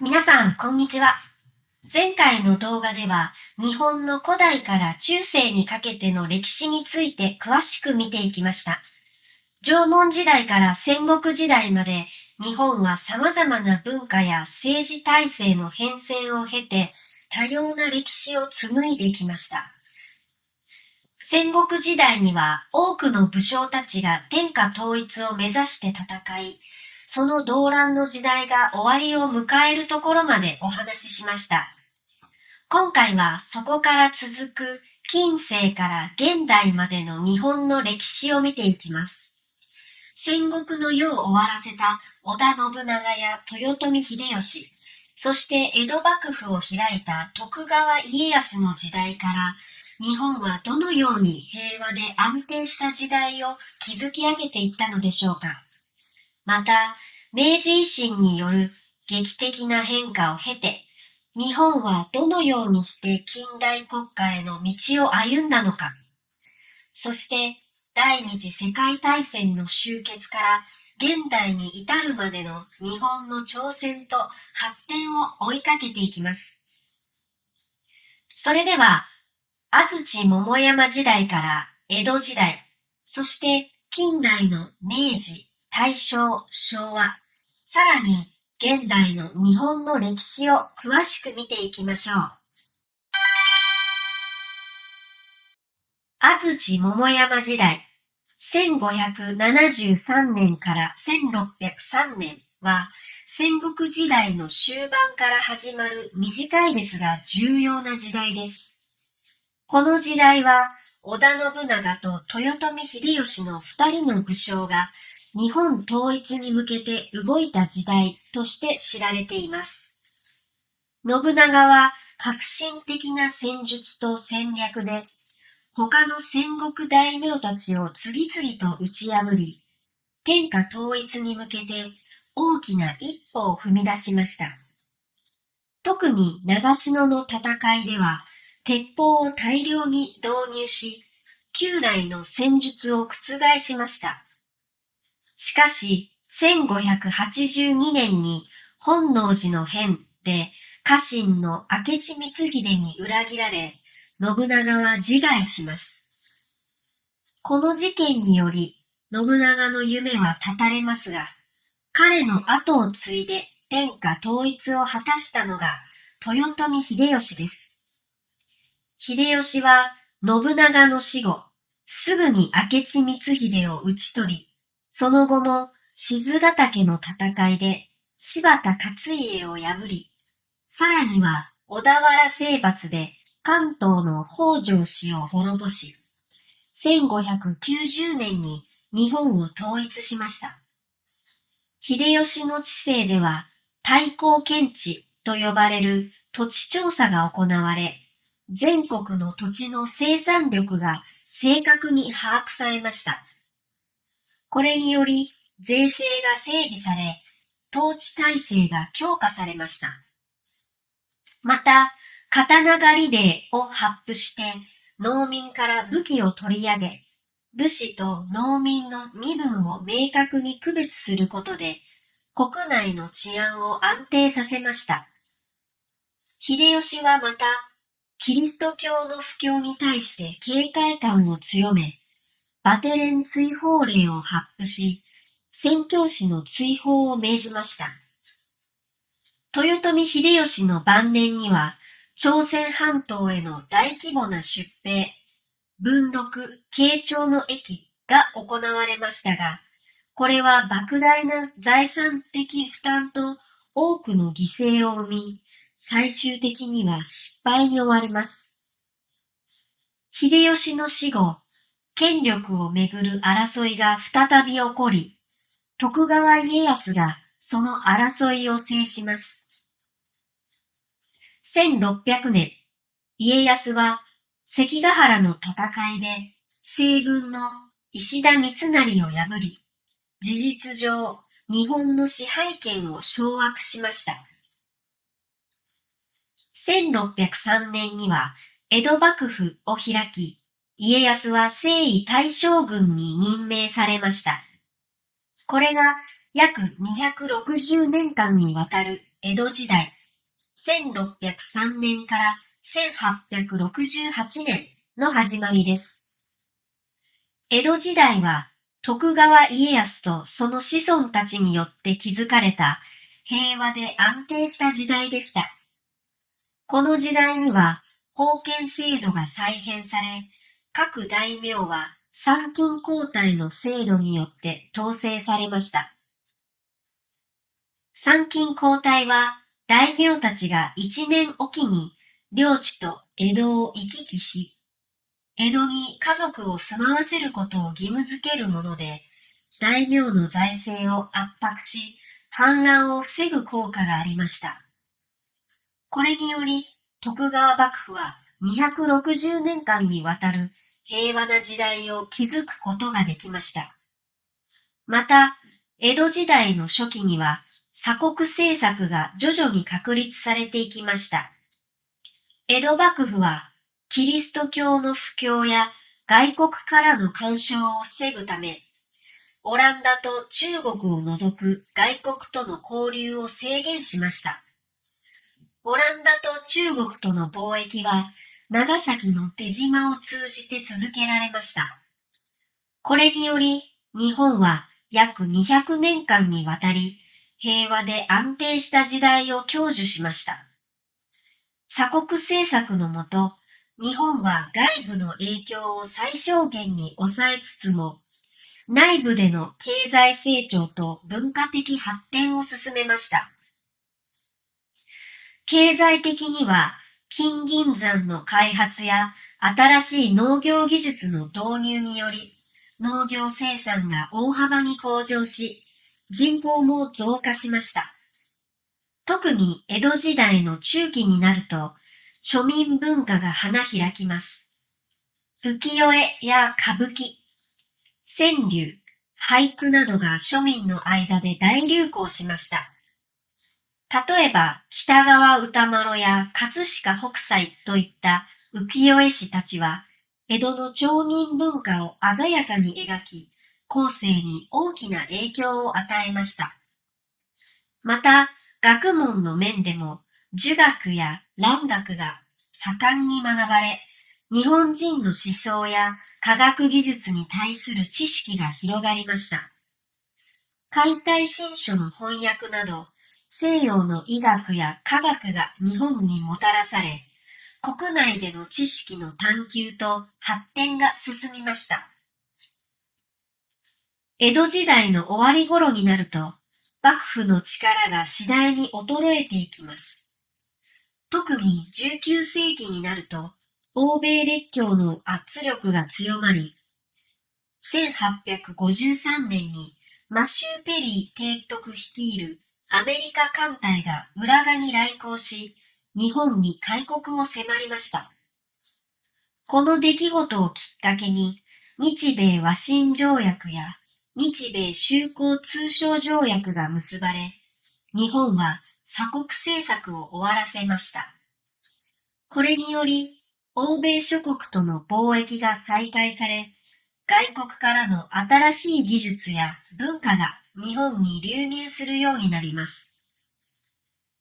皆さん、こんにちは。前回の動画では、日本の古代から中世にかけての歴史について詳しく見ていきました。縄文時代から戦国時代まで、日本は様々な文化や政治体制の変遷を経て、多様な歴史を紡いできました。戦国時代には多くの武将たちが天下統一を目指して戦い、その動乱の時代が終わりを迎えるところまでお話ししました。今回はそこから続く近世から現代までの日本の歴史を見ていきます。戦国の世を終わらせた織田信長や豊臣秀吉、そして江戸幕府を開いた徳川家康の時代から、日本はどのように平和で安定した時代を築き上げていったのでしょうか。また、明治維新による劇的な変化を経て、日本はどのようにして近代国家への道を歩んだのか。そして、第二次世界大戦の終結から現代に至るまでの日本の挑戦と発展を追いかけていきます。それでは、安土桃山時代から江戸時代、そして近代の明治、大正、昭和、さらに現代の日本の歴史を詳しく見ていきましょう。安土桃山時代、1573年から1603年は戦国時代の終盤から始まる短いですが重要な時代です。この時代は織田信長と豊臣秀吉の2人の武将が日本統一に向けて動いた時代として知られています。信長は革新的な戦術と戦略で他の戦国大名たちを次々と打ち破り、天下統一に向けて大きな一歩を踏み出しました。特に長篠の戦いでは、鉄砲を大量に導入し、旧来の戦術を覆しました。しかし、1582年に本能寺の変で家臣の明智光秀に裏切られ、信長は自害します。この事件により、信長の夢は絶たれますが、彼の後を継いで天下統一を果たしたのが豊臣秀吉です。秀吉は信長の死後、すぐに明智光秀を討ち取り、その後も賤ヶ岳の戦いで柴田勝家を破り、さらには小田原征伐で関東の北条氏を滅ぼし、1590年に日本を統一しました。秀吉の治世では太閤検地と呼ばれる土地調査が行われ、全国の土地の生産力が正確に把握されました。これにより税制が整備され、統治体制が強化されました。また、刀狩り令を発布して農民から武器を取り上げ、武士と農民の身分を明確に区別することで、国内の治安を安定させました。秀吉はまた、キリスト教の布教に対して警戒感を強め、バテレン追放令を発布し、宣教師の追放を命じました。豊臣秀吉の晩年には、朝鮮半島への大規模な出兵、文禄、慶長の役が行われましたが、これは莫大な財産的負担と多くの犠牲を生み、最終的には失敗に終わります。秀吉の死後、権力をめぐる争いが再び起こり、徳川家康がその争いを制します。1600年、家康は関ヶ原の戦いで西軍の石田三成を破り、事実上日本の支配権を掌握しました。1603年には江戸幕府を開き、家康は征夷大将軍に任命されました。これが約260年間にわたる江戸時代、1603年から1868年の始まりです。江戸時代は徳川家康とその子孫たちによって築かれた平和で安定した時代でした。この時代には封建制度が再編され、各大名は参勤交代の制度によって統制されました。参勤交代は大名たちが1年おきに領地と江戸を行き来し、江戸に家族を住まわせることを義務づけるもので、大名の財政を圧迫し、反乱を防ぐ効果がありました。これにより、徳川幕府は260年間にわたる平和な時代を築くことができました。また、江戸時代の初期には、鎖国政策が徐々に確立されていきました。江戸幕府は、キリスト教の布教や外国からの干渉を防ぐため、オランダと中国を除く外国との交流を制限しました。オランダと中国との貿易は長崎の出島を通じて続けられました。これにより日本は約200年間にわたり平和で安定した時代を享受しました。鎖国政策のもと、日本は外部の影響を最小限に抑えつつも、内部での経済成長と文化的発展を進めました。経済的には、金銀山の開発や新しい農業技術の導入により、農業生産が大幅に向上し、人口も増加しました。特に江戸時代の中期になると、庶民文化が花開きます。浮世絵や歌舞伎、川柳、俳句などが庶民の間で大流行しました。例えば、北川歌麿や葛飾北斎といった浮世絵師たちは、江戸の町人文化を鮮やかに描き、後世に大きな影響を与えました。また、学問の面でも、儒学や蘭学が盛んに学ばれ、日本人の思想や科学技術に対する知識が広がりました。解体新書の翻訳など、西洋の医学や科学が日本にもたらされ、国内での知識の探求と発展が進みました。江戸時代の終わり頃になると、幕府の力が次第に衰えていきます。特に19世紀になると、欧米列強の圧力が強まり、1853年にマシュー・ペリー提督率いるアメリカ艦隊が浦賀に来航し、日本に開国を迫りました。この出来事をきっかけに、日米和親条約や日米修好通商条約が結ばれ、日本は鎖国政策を終わらせました。これにより、欧米諸国との貿易が再開され、外国からの新しい技術や文化が日本に流入するようになります。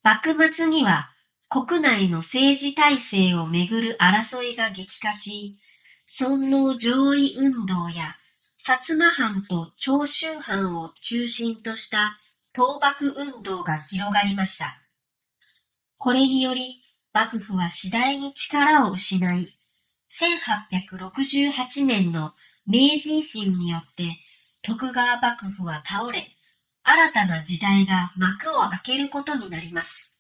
幕末には国内の政治体制をめぐる争いが激化し、尊王攘夷運動や薩摩藩と長州藩を中心とした倒幕運動が広がりました。これにより幕府は次第に力を失い、1868年の明治維新によって徳川幕府は倒れ、新たな時代が幕を開けることになります。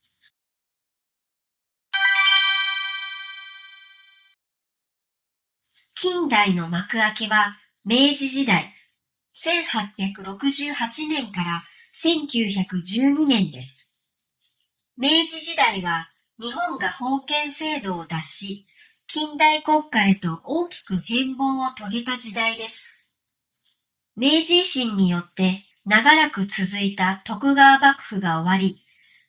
近代の幕開けは明治時代、1868年から1912年です。明治時代は日本が封建制度を脱し、近代国家へと大きく変貌を遂げた時代です。明治維新によって長らく続いた徳川幕府が終わり、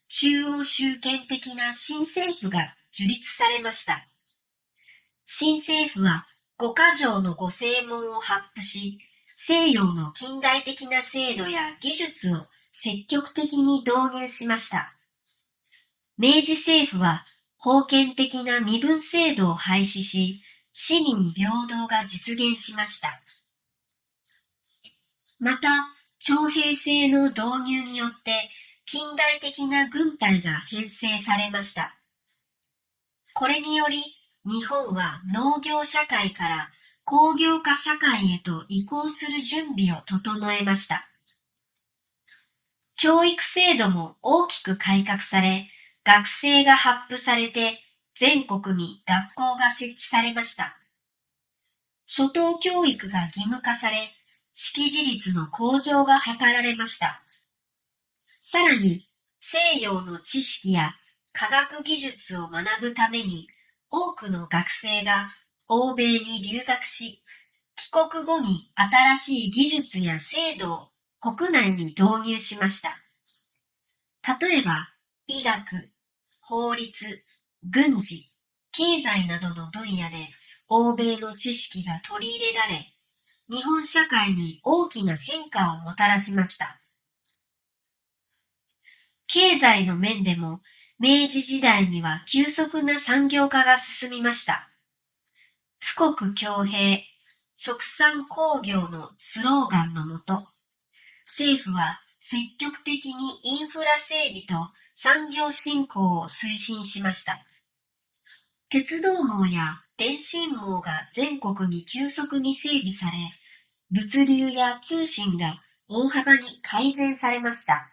中央集権的な新政府が樹立されました。新政府は五箇条の御誓文を発布し、西洋の近代的な制度や技術を積極的に導入しました。明治政府は封建的な身分制度を廃止し、市民平等が実現しました。また、徴兵制の導入によって近代的な軍隊が編成されました。これにより、日本は農業社会から工業化社会へと移行する準備を整えました。教育制度も大きく改革され、学制が発布されて、全国に学校が設置されました。初等教育が義務化され、識字率の向上が図られました。さらに、西洋の知識や科学技術を学ぶために、多くの学生が欧米に留学し、帰国後に新しい技術や制度を国内に導入しました。例えば、医学、法律、軍事、経済などの分野で欧米の知識が取り入れられ、日本社会に大きな変化をもたらしました。経済の面でも、明治時代には急速な産業化が進みました。富国強兵、殖産興業のスローガンのもと、政府は積極的にインフラ整備と産業振興を推進しました。鉄道網や電信網が全国に急速に整備され、物流や通信が大幅に改善されました。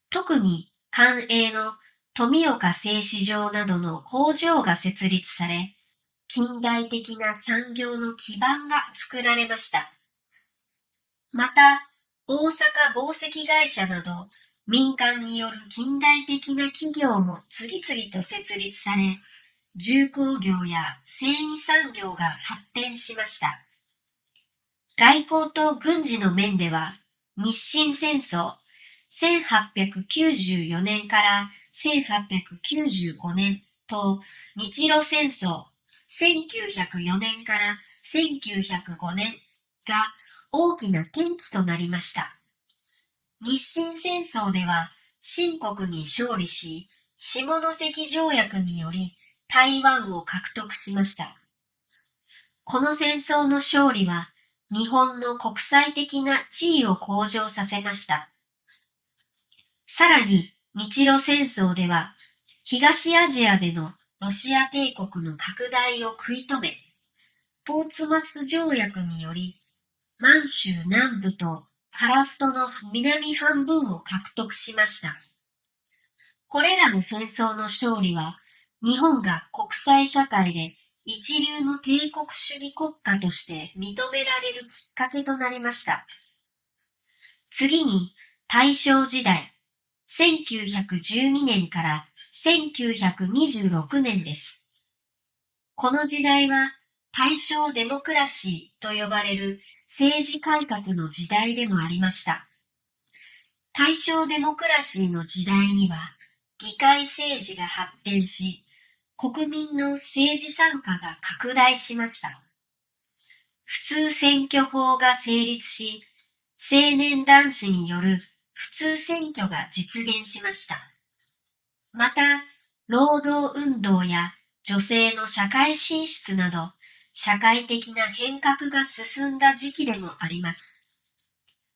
特に官営の富岡製糸場などの工場が設立され、近代的な産業の基盤が作られました。また、大阪紡績会社など民間による近代的な企業も次々と設立され、重工業や繊維産業が発展しました。外交と軍事の面では、日清戦争、1894年から1895年と日露戦争、1904年から1905年が大きな転機となりました。日清戦争では清国に勝利し、下関条約により台湾を獲得しました。この戦争の勝利は日本の国際的な地位を向上させました。さらに日露戦争では東アジアでのロシア帝国の拡大を食い止め、ポーツマス条約により満州南部と樺太の南半分を獲得しました。これらの戦争の勝利は日本が国際社会で一流の帝国主義国家として認められるきっかけとなりました。次に大正時代、1912年から1926年です。この時代は大正デモクラシーと呼ばれる政治改革の時代でもありました。大正デモクラシーの時代には議会政治が発展し、国民の政治参加が拡大しました。普通選挙法が成立し、青年男子による普通選挙が実現しました。また、労働運動や女性の社会進出など、社会的な変革が進んだ時期でもあります。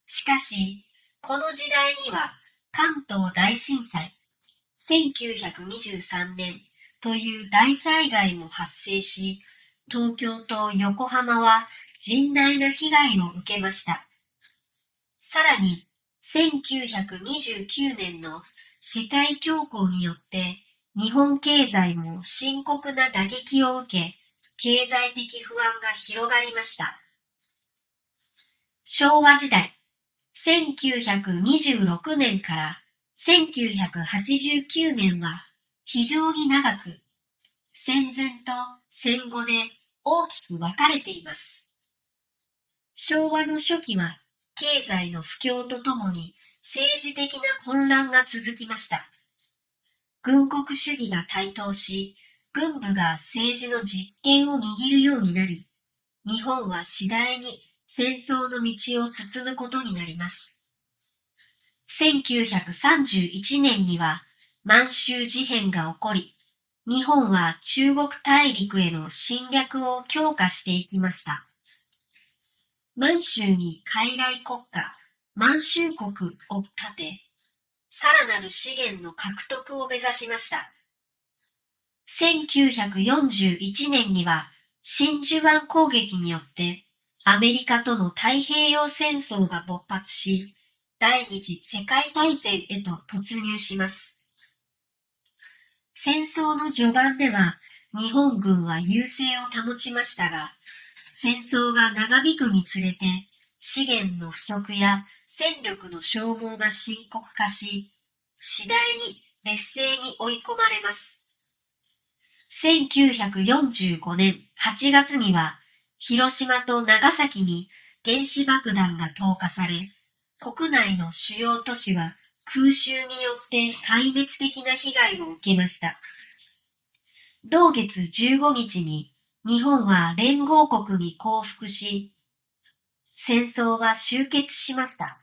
しかし、この時代には関東大震災、1923年という大災害も発生し、東京と横浜は甚大な被害を受けました。さらに、1929年の世界恐慌によって日本経済も深刻な打撃を受け、経済的不安が広がりました。昭和時代、1926年から1989年は非常に長く、戦前と戦後で大きく分かれています。昭和の初期は経済の不況とともに政治的な混乱が続きました。軍国主義が台頭し、軍部が政治の実権を握るようになり、日本は次第に戦争の道を進むことになります。1931年には満州事変が起こり、日本は中国大陸への侵略を強化していきました。満州に傀儡国家、満州国を建て、さらなる資源の獲得を目指しました。1941年には真珠湾攻撃によってアメリカとの太平洋戦争が勃発し、第二次世界大戦へと突入します。戦争の序盤では日本軍は優勢を保ちましたが、戦争が長引くにつれて資源の不足や戦力の消耗が深刻化し、次第に劣勢に追い込まれます。1945年8月には広島と長崎に原子爆弾が投下され、国内の主要都市は空襲によって壊滅的な被害を受けました。同月15日に日本は連合国に降伏し、戦争は終結しました。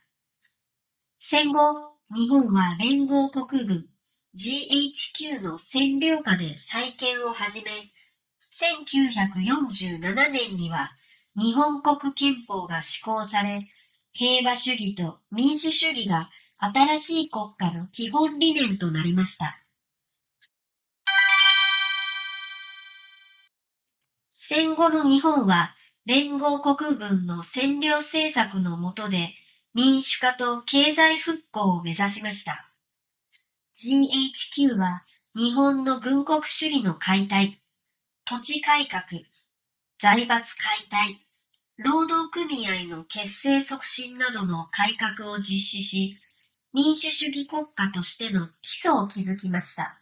戦後、日本は連合国軍 GHQ の占領下で再建を始め、1947年には日本国憲法が施行され、平和主義と民主主義が新しい国家の基本理念となりました。戦後の日本は連合国軍の占領政策の下で民主化と経済復興を目指しました。GHQ は日本の軍国主義の解体、土地改革、財閥解体、労働組合の結成促進などの改革を実施し、民主主義国家としての基礎を築きました。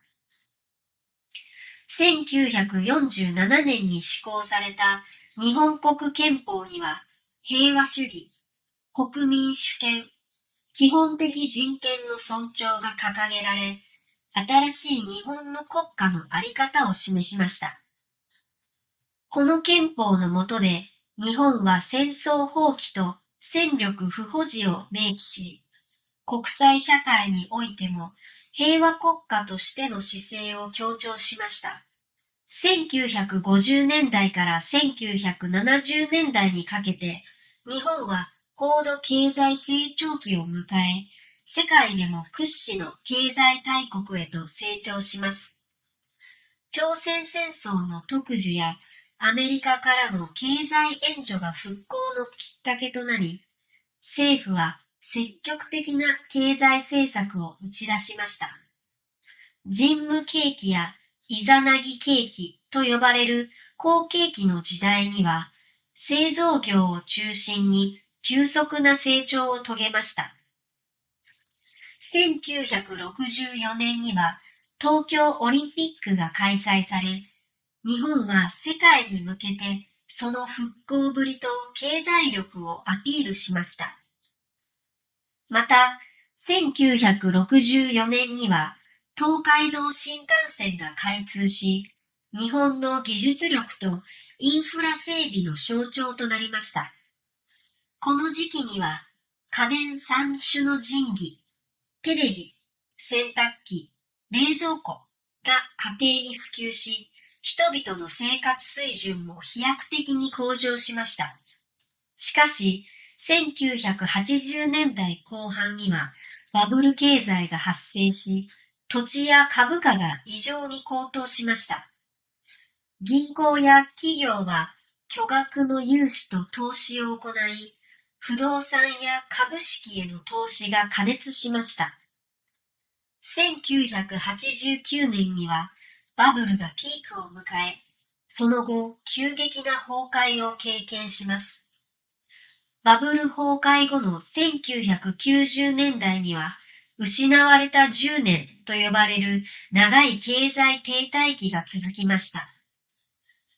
1947年に施行された日本国憲法には、平和主義、国民主権、基本的人権の尊重が掲げられ、新しい日本の国家の在り方を示しました。この憲法の下で、日本は戦争放棄と戦力不保持を明記し、国際社会においても平和国家としての姿勢を強調しました。1950年代から1970年代にかけて、日本は高度経済成長期を迎え、世界でも屈指の経済大国へと成長します。朝鮮戦争の特需やアメリカからの経済援助が復興のきっかけとなり、政府は積極的な経済政策を打ち出しました。人務景気やイザナギ景気と呼ばれる好景気の時代には、製造業を中心に急速な成長を遂げました。1964年には東京オリンピックが開催され、日本は世界に向けてその復興ぶりと経済力をアピールしました。また、1964年には東海道新幹線が開通し、日本の技術力とインフラ整備の象徴となりました。この時期には家電3種の神器、テレビ、洗濯機、冷蔵庫が家庭に普及し、人々の生活水準も飛躍的に向上しました。しかし、1980年代後半にはバブル経済が発生し、土地や株価が異常に高騰しました。銀行や企業は巨額の融資と投資を行い、不動産や株式への投資が過熱しました。1989年にはバブルがピークを迎え、その後急激な崩壊を経験します。バブル崩壊後の1990年代には、失われた10年と呼ばれる長い経済停滞期が続きました。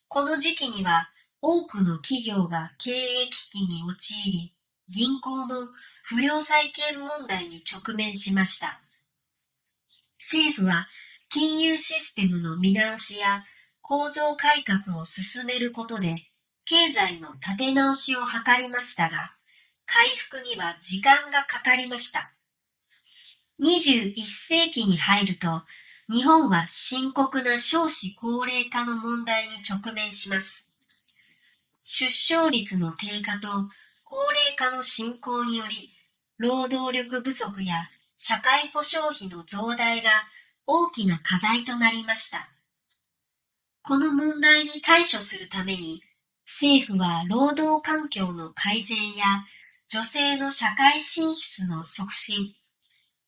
この時期には多くの企業が経営危機に陥り、銀行も不良債権問題に直面しました。政府は金融システムの見直しや構造改革を進めることで経済の立て直しを図りましたが、回復には時間がかかりました。21世紀に入ると、日本は深刻な少子高齢化の問題に直面します。出生率の低下と高齢化の進行により、労働力不足や社会保障費の増大が大きな課題となりました。この問題に対処するために、政府は労働環境の改善や女性の社会進出の促進、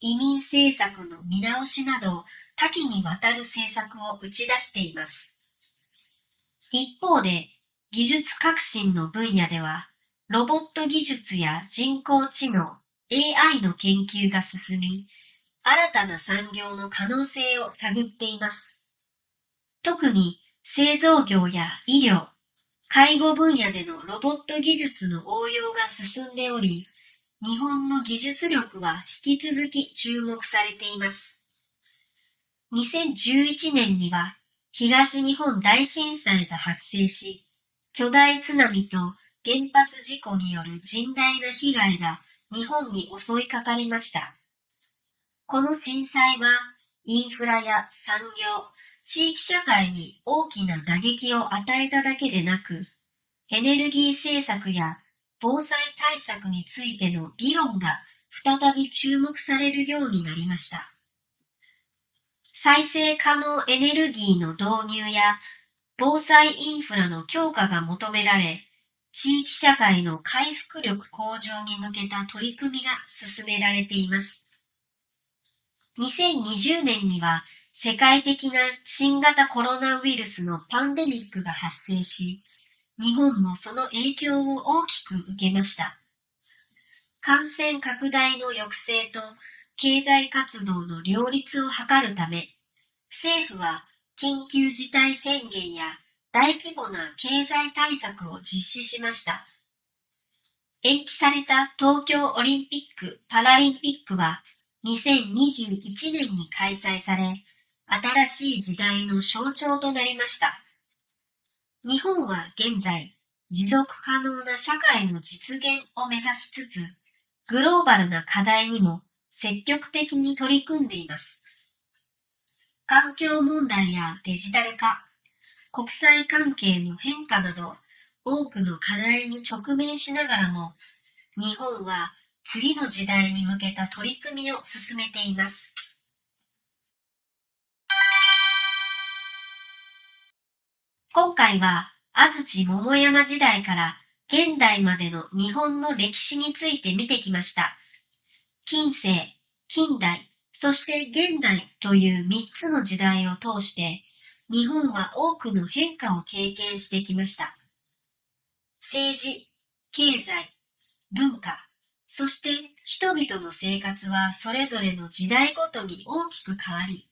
移民政策の見直しなど多岐にわたる政策を打ち出しています。一方で、技術革新の分野では、ロボット技術や人工知能、AI の研究が進み、新たな産業の可能性を探っています。特に製造業や医療、介護分野でのロボット技術の応用が進んでおり、日本の技術力は引き続き注目されています。2011年には東日本大震災が発生し、巨大津波と原発事故による甚大な被害が日本に襲いかかりました。この震災はインフラや産業、地域社会に大きな打撃を与えただけでなく、エネルギー政策や防災対策についての議論が再び注目されるようになりました。再生可能エネルギーの導入や防災インフラの強化が求められ、地域社会の回復力向上に向けた取り組みが進められています。2020年には世界的な新型コロナウイルスのパンデミックが発生し、日本もその影響を大きく受けました。感染拡大の抑制と経済活動の両立を図るため、政府は緊急事態宣言や大規模な経済対策を実施しました。延期された東京オリンピック・パラリンピックは2021年に開催され、新しい時代の象徴となりました。日本は現在、持続可能な社会の実現を目指しつつ、グローバルな課題にも積極的に取り組んでいます。環境問題やデジタル化、国際関係の変化など、多くの課題に直面しながらも、日本は次の時代に向けた取り組みを進めています。今回は安土桃山時代から現代までの日本の歴史について見てきました。近世、近代、そして現代という3つの時代を通して、日本は多くの変化を経験してきました。政治、経済、文化、そして人々の生活はそれぞれの時代ごとに大きく変わり、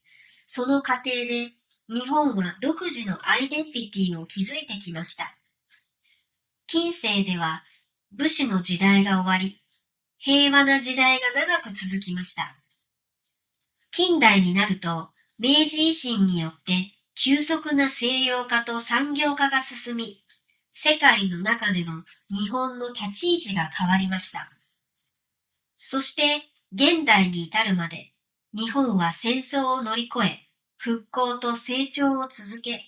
その過程で日本は独自のアイデンティティを築いてきました。近世では武士の時代が終わり、平和な時代が長く続きました。近代になると、明治維新によって急速な西洋化と産業化が進み、世界の中での日本の立ち位置が変わりました。そして現代に至るまで、日本は戦争を乗り越え、復興と成長を続け、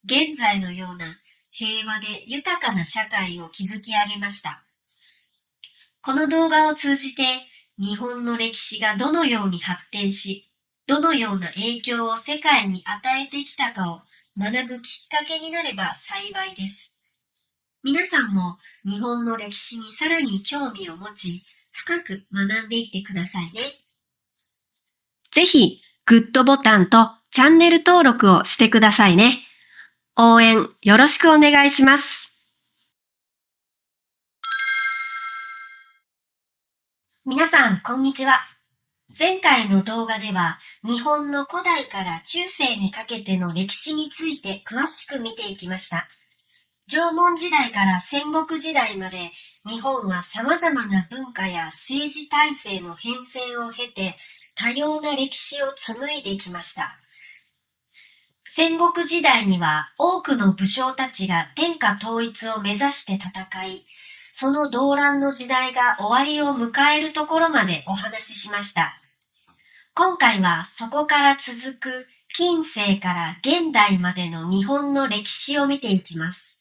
現在のような平和で豊かな社会を築き上げました。この動画を通じて、日本の歴史がどのように発展し、どのような影響を世界に与えてきたかを学ぶきっかけになれば幸いです。皆さんも日本の歴史にさらに興味を持ち、深く学んでいってくださいね。ぜひ、グッドボタンとチャンネル登録をしてくださいね。応援よろしくお願いします。皆さん、こんにちは。前回の動画では、日本の古代から中世にかけての歴史について詳しく見ていきました。縄文時代から戦国時代まで、日本は様々な文化や政治体制の変遷を経て、多様な歴史を紡いできました。戦国時代には多くの武将たちが天下統一を目指して戦い、その動乱の時代が終わりを迎えるところまでお話ししました。今回はそこから続く近世から現代までの日本の歴史を見ていきます。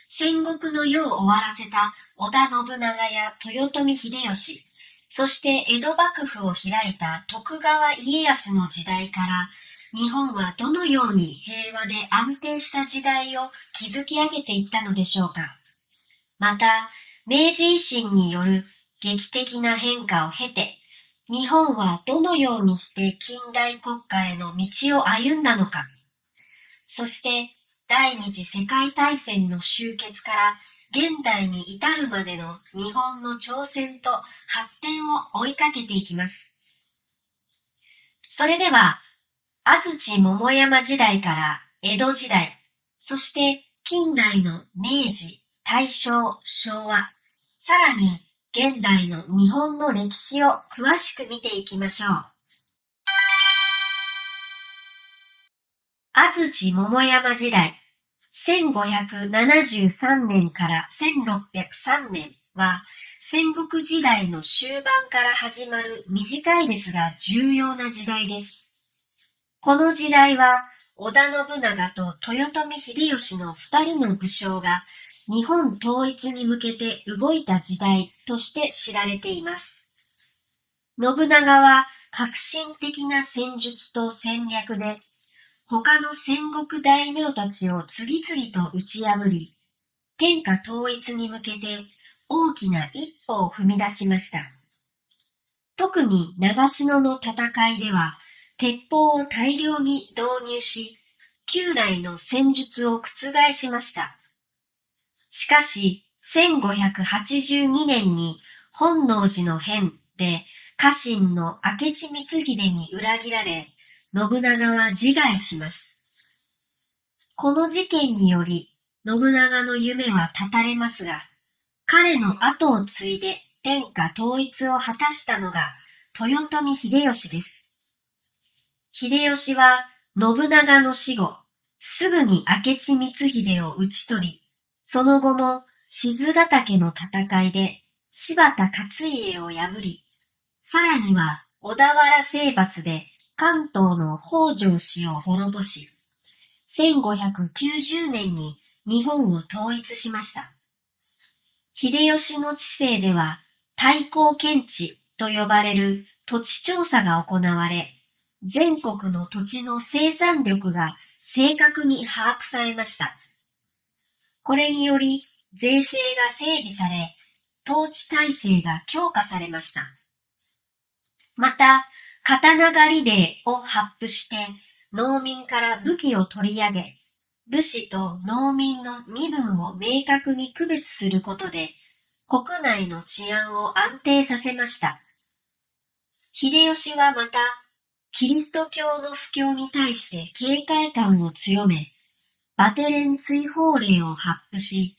戦国の世を終わらせた織田信長や豊臣秀吉、そして江戸幕府を開いた徳川家康の時代から、日本はどのように平和で安定した時代を築き上げていったのでしょうか。また、明治維新による劇的な変化を経て、日本はどのようにして近代国家への道を歩んだのか。そして、第二次世界大戦の終結から現代に至るまでの日本の挑戦と発展を追いかけていきます。それでは、安土桃山時代から江戸時代、そして近代の明治、大正、昭和、さらに現代の日本の歴史を詳しく見ていきましょう。安土桃山時代、1573年から1603年は戦国時代の終盤から始まる短いですが重要な時代です。この時代は織田信長と豊臣秀吉の2人の武将が日本統一に向けて動いた時代として知られています。信長は革新的な戦術と戦略で他の戦国大名たちを次々と打ち破り、天下統一に向けて大きな一歩を踏み出しました。特に長篠の戦いでは、鉄砲を大量に導入し、旧来の戦術を覆しました。しかし、1582年に本能寺の変で家臣の明智光秀に裏切られ、信長は自害します。この事件により、信長の夢は絶たれますが、彼の後を継いで天下統一を果たしたのが豊臣秀吉です。秀吉は信長の死後、すぐに明智光秀を討ち取り、その後も賤ヶ岳の戦いで柴田勝家を破り、さらには小田原征伐で関東の北条氏を滅ぼし、1590年に日本を統一しました。秀吉の治世では、太閤検地と呼ばれる土地調査が行われ、全国の土地の生産力が正確に把握されました。これにより、税制が整備され、統治体制が強化されました。また、刀狩り令を発布して、農民から武器を取り上げ、武士と農民の身分を明確に区別することで、国内の治安を安定させました。秀吉はまた、キリスト教の布教に対して警戒感を強め、バテレン追放令を発布し、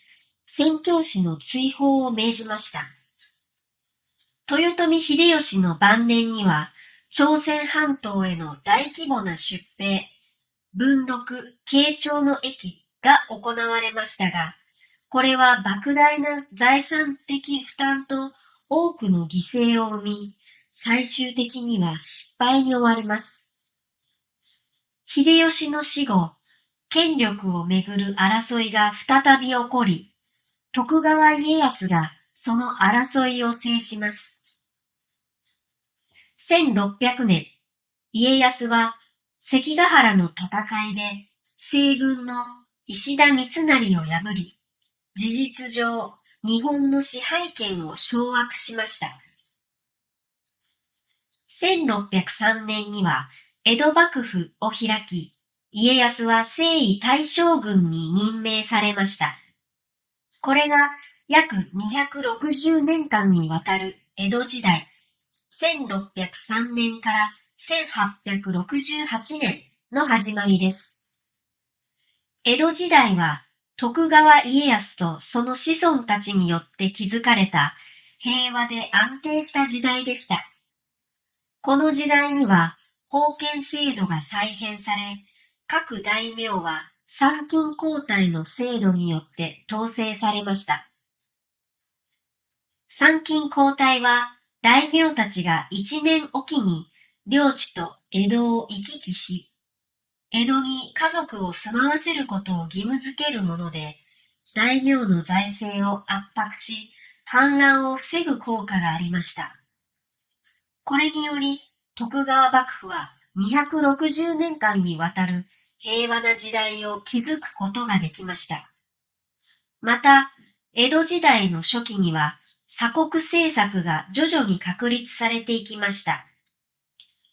宣教師の追放を命じました。豊臣秀吉の晩年には、朝鮮半島への大規模な出兵、文禄、慶長の役が行われましたが、これは莫大な財産的負担と多くの犠牲を生み、最終的には失敗に終わります。秀吉の死後、権力をめぐる争いが再び起こり、徳川家康がその争いを制します。1600年、家康は関ヶ原の戦いで西軍の石田三成を破り、事実上日本の支配権を掌握しました。1603年には江戸幕府を開き、家康は征夷大将軍に任命されました。これが約260年間にわたる江戸時代、1603年から1868年の始まりです。江戸時代は徳川家康とその子孫たちによって築かれた平和で安定した時代でした。この時代には封建制度が再編され、各大名は参勤交代の制度によって統制されました。参勤交代は大名たちが1年おきに領地と江戸を行き来し、江戸に家族を住まわせることを義務づけるもので、大名の財政を圧迫し、反乱を防ぐ効果がありました。これにより、徳川幕府は260年間にわたる平和な時代を築くことができました。また、江戸時代の初期には、鎖国政策が徐々に確立されていきました。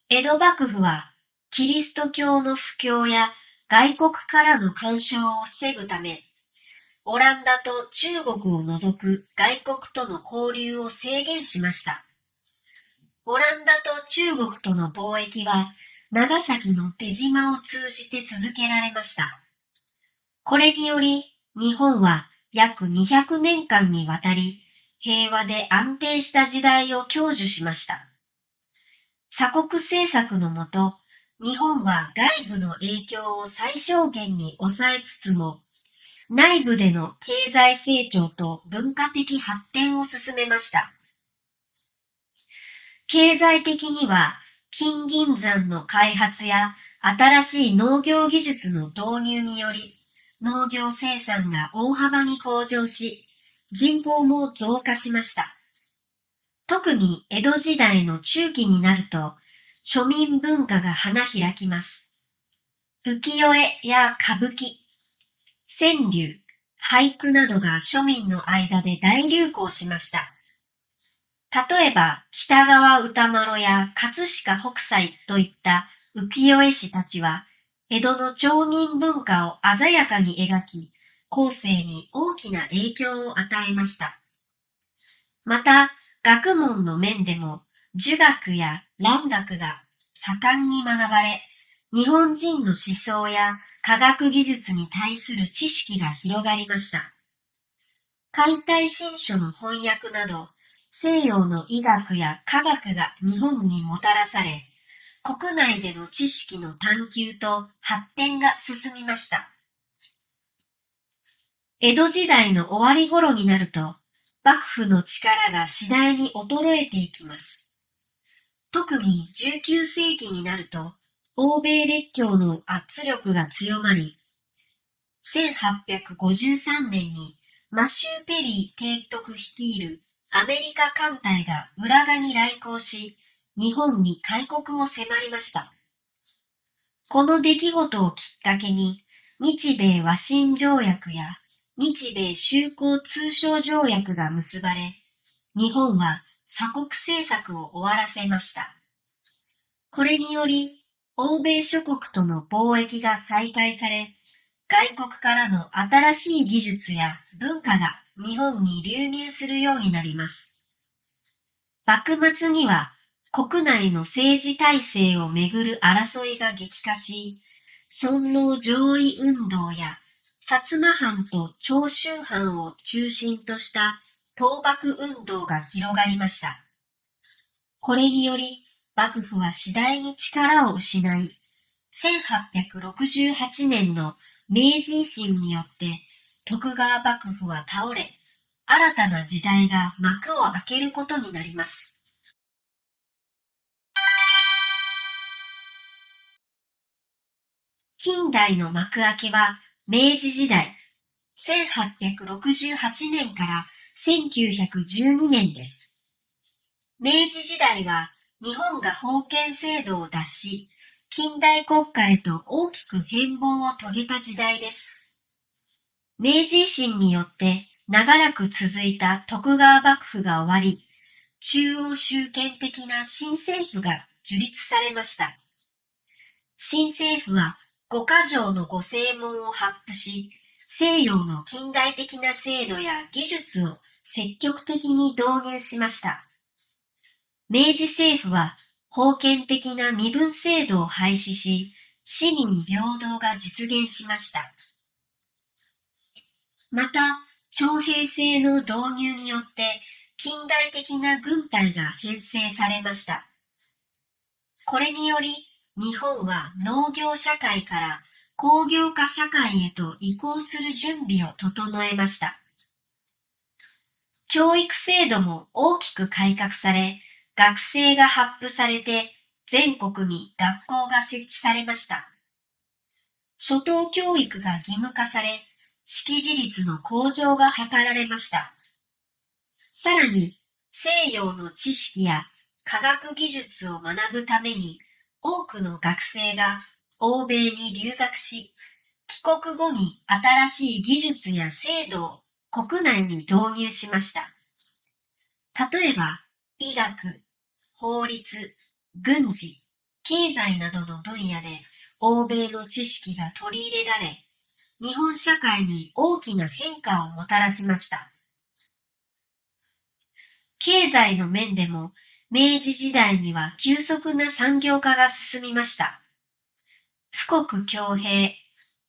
江戸幕府は、キリスト教の布教や外国からの干渉を防ぐため、オランダと中国を除く外国との交流を制限しました。オランダと中国との貿易は、長崎の出島を通じて続けられました。これにより、日本は約200年間にわたり、平和で安定した時代を享受しました。鎖国政策のもと、日本は外部の影響を最小限に抑えつつも、内部での経済成長と文化的発展を進めました。経済的には、金銀山の開発や新しい農業技術の導入により、農業生産が大幅に向上し、人口も増加しました。特に江戸時代の中期になると、庶民文化が花開きます。浮世絵や歌舞伎、川柳、俳句などが庶民の間で大流行しました。例えば、北川歌麿や葛飾北斎といった浮世絵師たちは、江戸の町人文化を鮮やかに描き、後世に大きな影響を与えました。また、学問の面でも、儒学や蘭学が盛んに学ばれ、日本人の思想や科学技術に対する知識が広がりました。解体新書の翻訳など、西洋の医学や科学が日本にもたらされ、国内での知識の探求と発展が進みました。江戸時代の終わり頃になると、幕府の力が次第に衰えていきます。特に19世紀になると、欧米列強の圧力が強まり、1853年にマシュー・ペリー提督率いるアメリカ艦隊が浦賀に来航し、日本に開国を迫りました。この出来事をきっかけに、日米和親条約や日米修好通商条約が結ばれ、日本は鎖国政策を終わらせました。これにより、欧米諸国との貿易が再開され、外国からの新しい技術や文化が日本に流入するようになります。幕末には国内の政治体制をめぐる争いが激化し、尊王攘夷運動や薩摩藩と長州藩を中心とした倒幕運動が広がりました。これにより幕府は次第に力を失い、1868年の明治維新によって徳川幕府は倒れ、新たな時代が幕を開けることになります。近代の幕開けは明治時代、1868年から1912年です。明治時代は日本が封建制度を脱し、近代国家へと大きく変貌を遂げた時代です。明治維新によって長らく続いた徳川幕府が終わり、中央集権的な新政府が樹立されました。新政府は五箇条の御誓文を発布し、西洋の近代的な制度や技術を積極的に導入しました。明治政府は封建的な身分制度を廃止し、市民平等が実現しました。また、徴兵制の導入によって近代的な軍隊が編成されました。これにより、日本は農業社会から工業化社会へと移行する準備を整えました。教育制度も大きく改革され、学制が発布されて、全国に学校が設置されました。初等教育が義務化され、識字率の向上が図られました。さらに、西洋の知識や科学技術を学ぶために、多くの学生が欧米に留学し、帰国後に新しい技術や制度を国内に導入しました。例えば、医学、法律、軍事、経済などの分野で欧米の知識が取り入れられ、日本社会に大きな変化をもたらしました。経済の面でも、明治時代には急速な産業化が進みました。富国強兵、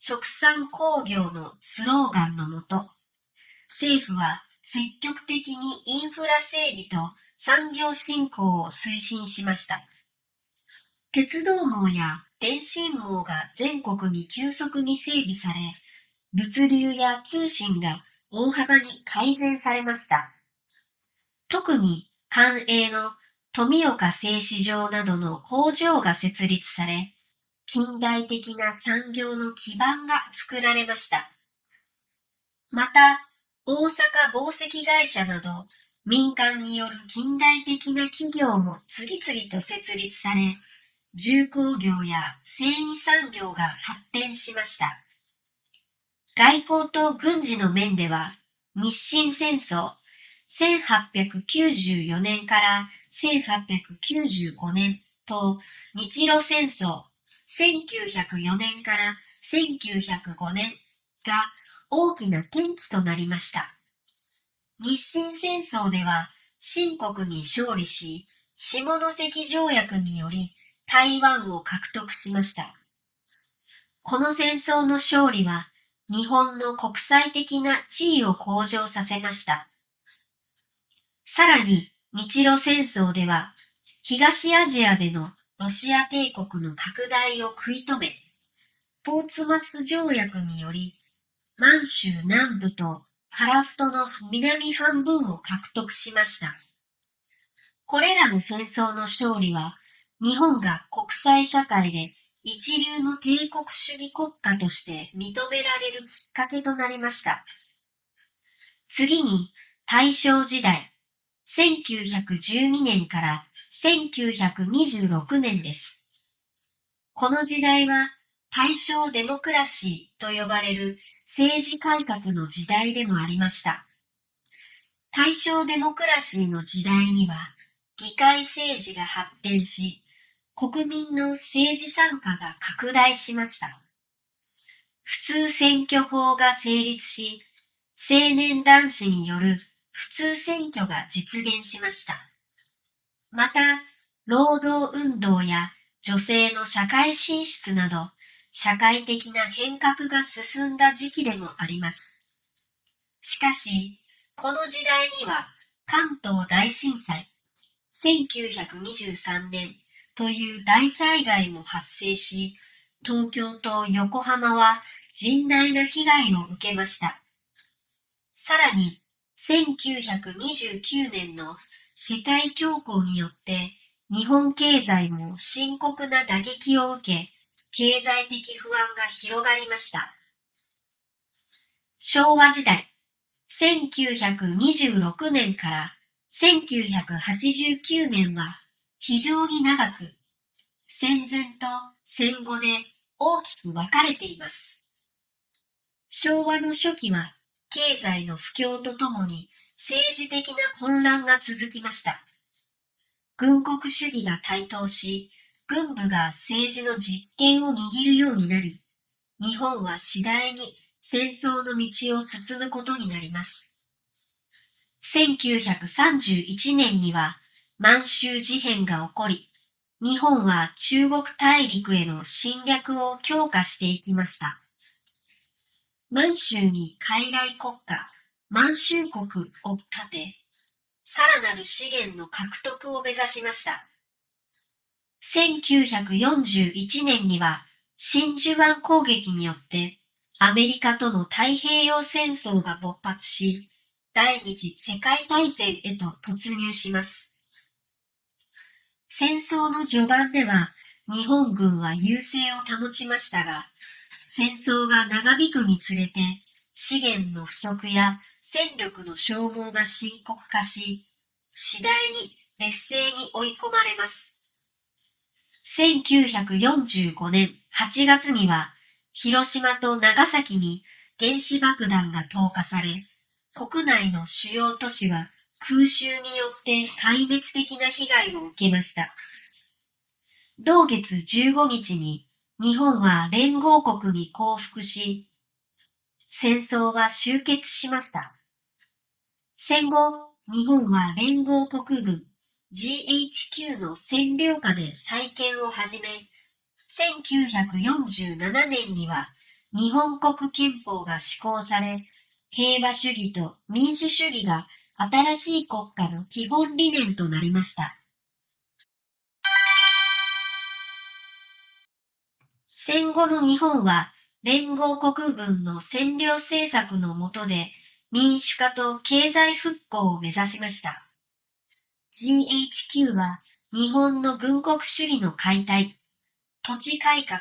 殖産興業のスローガンのもと、政府は積極的にインフラ整備と産業振興を推進しました。鉄道網や電信網が全国に急速に整備され、物流や通信が大幅に改善されました。特に官営の富岡製糸場などの工場が設立され、近代的な産業の基盤が作られました。また、大阪紡績会社など民間による近代的な企業も次々と設立され、重工業や繊維産業が発展しました。外交と軍事の面では、日清戦争、1894年から1895年と日露戦争、1904年から1905年が大きな転機となりました。日清戦争では清国に勝利し、下関条約により台湾を獲得しました。この戦争の勝利は日本の国際的な地位を向上させました。さらに日露戦争では東アジアでのロシア帝国の拡大を食い止め、ポーツマス条約により満州南部と樺太の南半分を獲得しました。これらの戦争の勝利は、日本が国際社会で一流の帝国主義国家として認められるきっかけとなりました。次に、大正時代、1912年から1926年です。この時代は、大正デモクラシーと呼ばれる政治改革の時代でもありました。大正デモクラシーの時代には、議会政治が発展し、国民の政治参加が拡大しました。普通選挙法が成立し、青年男子による普通選挙が実現しました。また、労働運動や女性の社会進出など、社会的な変革が進んだ時期でもあります。しかし、この時代には関東大震災、1923年という大災害も発生し、東京と横浜は甚大な被害を受けました。さらに、1929年の世界恐慌によって日本経済も深刻な打撃を受け、経済的不安が広がりました。昭和時代、1926年から1989年は非常に長く、戦前と戦後で大きく分かれています。昭和の初期は経済の不況とともに政治的な混乱が続きました。軍国主義が台頭し、軍部が政治の実権を握るようになり、日本は次第に戦争の道を進むことになります。1931年には満州事変が起こり、日本は中国大陸への侵略を強化していきました。満州に傀儡国家、満州国を建て、さらなる資源の獲得を目指しました。1941年には真珠湾攻撃によってアメリカとの太平洋戦争が勃発し、第二次世界大戦へと突入します。戦争の序盤では日本軍は優勢を保ちましたが、戦争が長引くにつれて資源の不足や戦力の消耗が深刻化し、次第に劣勢に追い込まれます。1945年8月には、広島と長崎に原子爆弾が投下され、国内の主要都市は空襲によって壊滅的な被害を受けました。同月15日に日本は連合国に降伏し、戦争は終結しました。戦後、日本は連合国軍 GHQ の占領下で再建を始め、1947年には日本国憲法が施行され、平和主義と民主主義が新しい国家の基本理念となりました。戦後の日本は連合国軍の占領政策の下で民主化と経済復興を目指しました。GHQ は日本の軍国主義の解体、土地改革、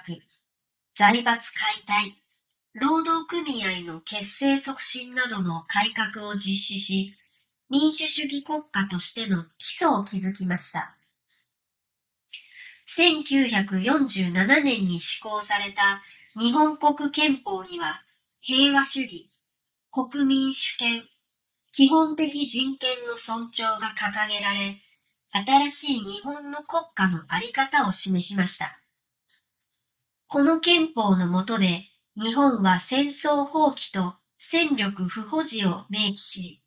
財閥解体、労働組合の結成促進などの改革を実施し、民主主義国家としての基礎を築きました。1947年に施行された日本国憲法には、平和主義、国民主権、基本的人権の尊重が掲げられ、新しい日本の国家の在り方を示しました。この憲法の下で、日本は戦争放棄と戦力不保持を明記し、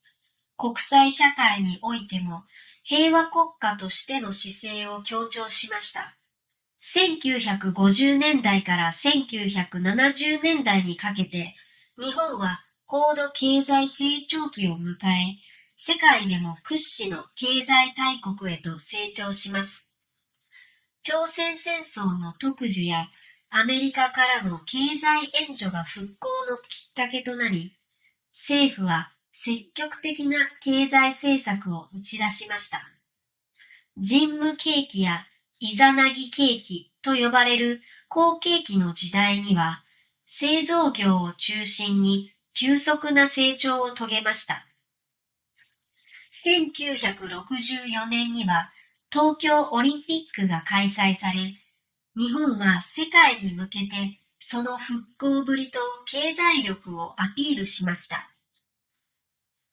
国際社会においても平和国家としての姿勢を強調しました。1950年代から1970年代にかけて、日本は高度経済成長期を迎え、世界でも屈指の経済大国へと成長します。朝鮮戦争の特需やアメリカからの経済援助が復興のきっかけとなり、政府は積極的な経済政策を打ち出しました。人務景気やイザナギ景気と呼ばれる好景気の時代には、製造業を中心に急速な成長を遂げました。1964年には東京オリンピックが開催され、日本は世界に向けてその復興ぶりと経済力をアピールしました。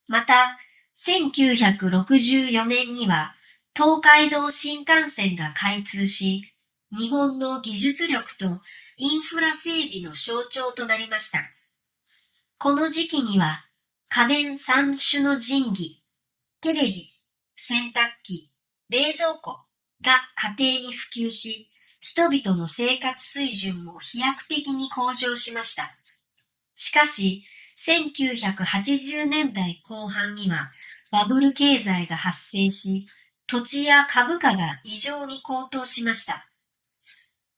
また、1964年には東海道新幹線が開通し、日本の技術力とインフラ整備の象徴となりました。この時期には家電三種の神器、テレビ、洗濯機、冷蔵庫が家庭に普及し、人々の生活水準も飛躍的に向上しました。しかし、1980年代後半にはバブル経済が発生し、土地や株価が異常に高騰しました。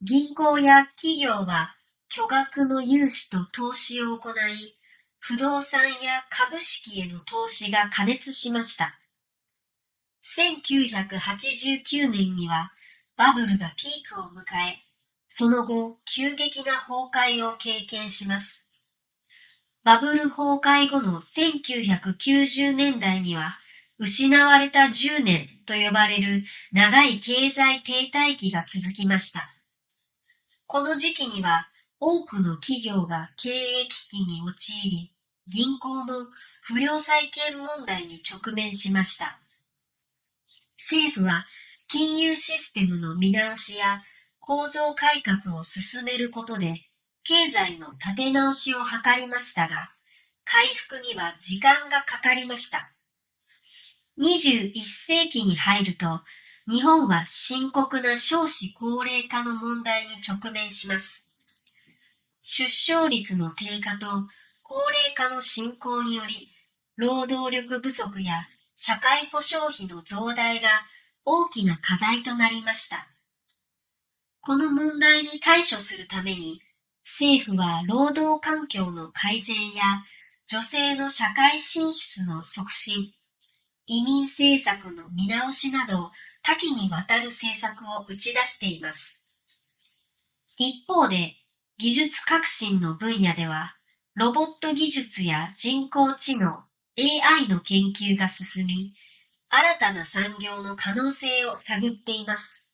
銀行や企業は巨額の融資と投資を行い、不動産や株式への投資が過熱しました。1989年にはバブルがピークを迎え、その後急激な崩壊を経験します。バブル崩壊後の1990年代には、失われた10年と呼ばれる長い経済停滞期が続きました。この時期には多くの企業が経営危機に陥り、銀行も不良債権問題に直面しました。政府は金融システムの見直しや構造改革を進めることで経済の立て直しを図りましたが、回復には時間がかかりました。21世紀に入ると、日本は深刻な少子高齢化の問題に直面します。出生率の低下と高齢化の進行により、労働力不足や社会保障費の増大が大きな課題となりました。この問題に対処するために、政府は労働環境の改善や女性の社会進出の促進、移民政策の見直しなど多岐にわたる政策を打ち出しています。一方で、技術革新の分野では、ロボット技術や人工知能、AI の研究が進み、新たな産業の可能性を探っています。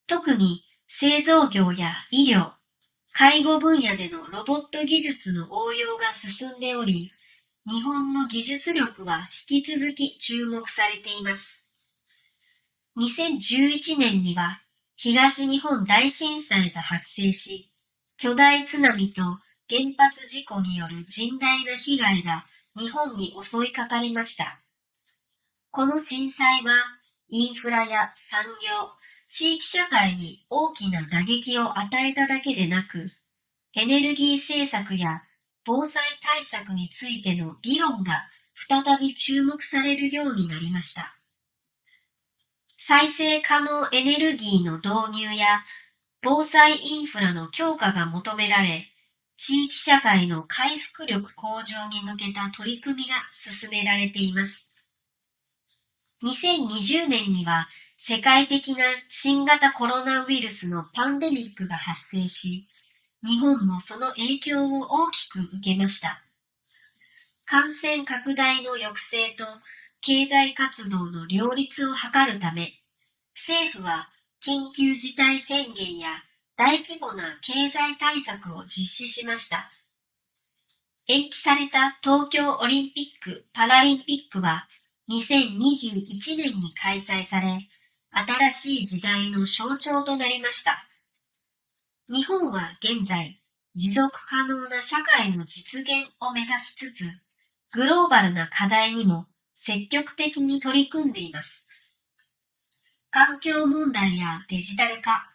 特に製造業や医療、介護分野でのロボット技術の応用が進んでおり、日本の技術力は引き続き注目されています。2011年には東日本大震災が発生し、巨大津波と原発事故による甚大な被害が日本に襲いかかりました。この震災はインフラや産業、地域社会に大きな打撃を与えただけでなく、エネルギー政策や防災対策についての議論が再び注目されるようになりました。再生可能エネルギーの導入や防災インフラの強化が求められ、地域社会の回復力向上に向けた取り組みが進められています。2020年には世界的な新型コロナウイルスのパンデミックが発生し、日本もその影響を大きく受けました。感染拡大の抑制と経済活動の両立を図るため、政府は緊急事態宣言や大規模な経済対策を実施しました。延期された東京オリンピック・パラリンピックは2021年に開催され、新しい時代の象徴となりました。日本は現在、持続可能な社会の実現を目指しつつ、グローバルな課題にも積極的に取り組んでいます。環境問題やデジタル化、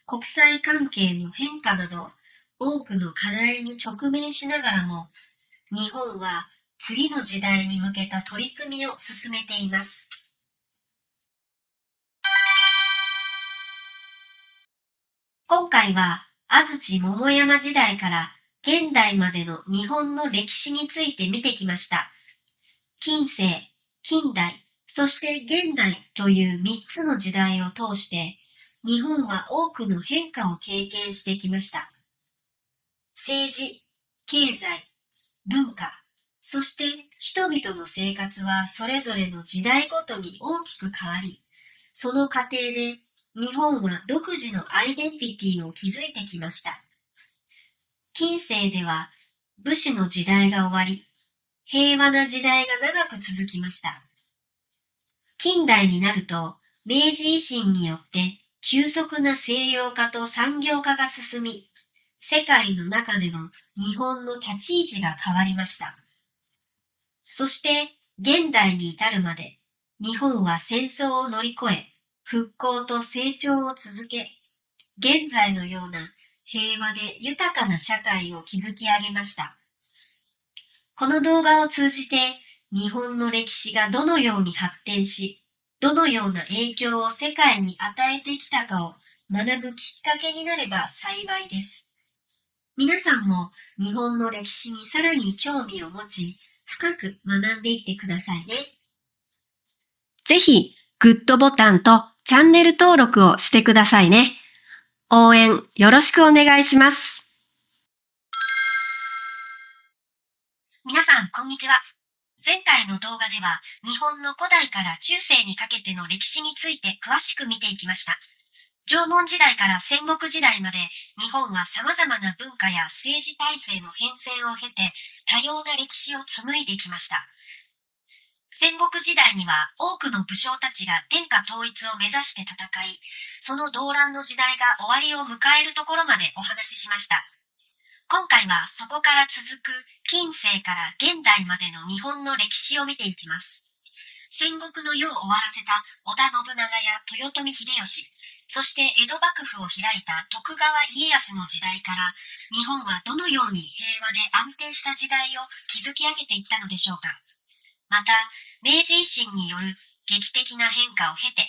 国際関係の変化など、多くの課題に直面しながらも、日本は次の時代に向けた取り組みを進めています。今回は安土桃山時代から現代までの日本の歴史について見てきました。近世、近代、そして現代という3つの時代を通して、日本は多くの変化を経験してきました。政治、経済、文化、そして人々の生活はそれぞれの時代ごとに大きく変わり、その過程で日本は独自のアイデンティティを築いてきました。近世では武士の時代が終わり、平和な時代が長く続きました。近代になると明治維新によって急速な西洋化と産業化が進み、世界の中での日本の立ち位置が変わりました。そして現代に至るまで日本は戦争を乗り越え復興と成長を続け、現在のような平和で豊かな社会を築き上げました。この動画を通じて日本の歴史がどのように発展し、どのような影響を世界に与えてきたかを学ぶきっかけになれば幸いです。皆さんも日本の歴史にさらに興味を持ち、深く学んでいってくださいね。ぜひ、グッドボタンとチャンネル登録をしてくださいね。応援よろしくお願いします。皆さん、こんにちは。前回の動画では、日本の古代から中世にかけての歴史について詳しく見ていきました。縄文時代から戦国時代まで、日本は様々な文化や政治体制の変遷を経て、多様な歴史を紡いできました。戦国時代には多くの武将たちが天下統一を目指して戦い、その動乱の時代が終わりを迎えるところまでお話ししました。今回はそこから続く近世から現代までの日本の歴史を見ていきます。戦国の世を終わらせた織田信長や豊臣秀吉、そして江戸幕府を開いた徳川家康の時代から、日本はどのように平和で安定した時代を築き上げていったのでしょうか。また、明治維新による劇的な変化を経て、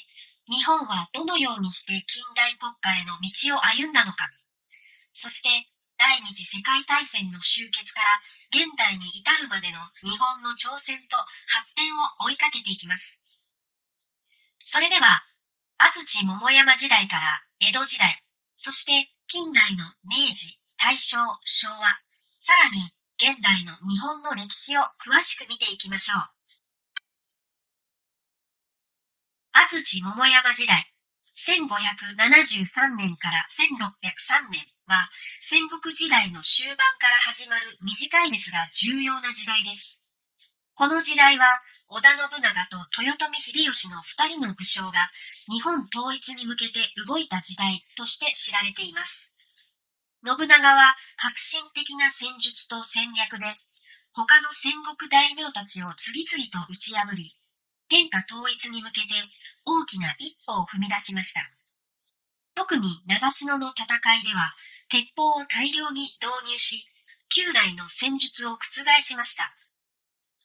日本はどのようにして近代国家への道を歩んだのか。そして、第二次世界大戦の終結から現代に至るまでの日本の挑戦と発展を追いかけていきます。それでは、安土桃山時代から江戸時代、そして近代の明治、大正、昭和、さらに現代の日本の歴史を詳しく見ていきましょう。安土桃山時代、1573年から1603年は戦国時代の終盤から始まる短いですが重要な時代です。この時代は織田信長と豊臣秀吉の2人の武将が日本統一に向けて動いた時代として知られています。信長は革新的な戦術と戦略で他の戦国大名たちを次々と打ち破り、天下統一に向けて大きな一歩を踏み出しました。特に長篠の戦いでは鉄砲を大量に導入し、旧来の戦術を覆しました。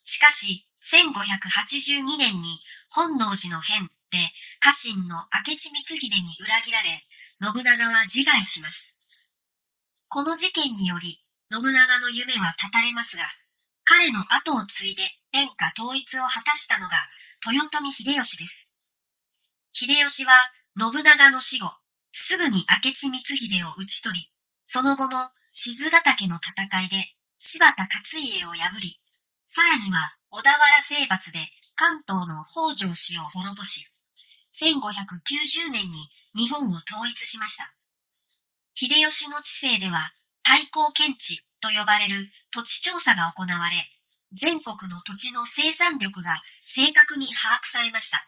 しかし、1582年に本能寺の変で家臣の明智光秀に裏切られ、信長は自害します。この事件により、信長の夢は絶たれますが、彼の後を継いで天下統一を果たしたのが豊臣秀吉です。秀吉は信長の死後、すぐに明智光秀を討ち取り、その後も賤ヶ岳の戦いで柴田勝家を破り、さらには小田原征伐で関東の北条氏を滅ぼし、1590年に日本を統一しました。秀吉の治世では対抗検地と呼ばれる土地調査が行われ、全国の土地の生産力が正確に把握されました。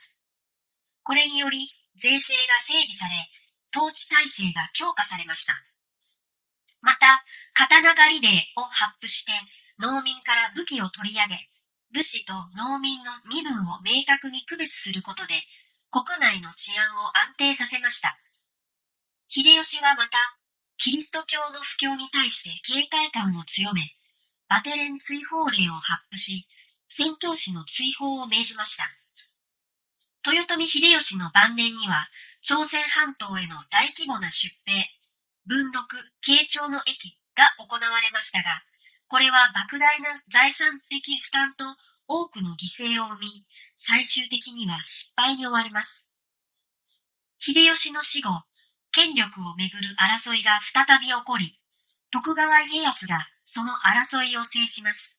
これにより税制が整備され、統治体制が強化されました。また、刀狩り令を発布して農民から武器を取り上げ、武士と農民の身分を明確に区別することで、国内の治安を安定させました。秀吉はまた、キリスト教の布教に対して警戒感を強め、バテレン追放令を発布し、宣教師の追放を命じました。豊臣秀吉の晩年には、朝鮮半島への大規模な出兵、文禄、慶長の役が行われましたが、これは莫大な財産的負担と多くの犠牲を生み、最終的には失敗に終わります。秀吉の死後、権力をめぐる争いが再び起こり、徳川家康がその争いを制します。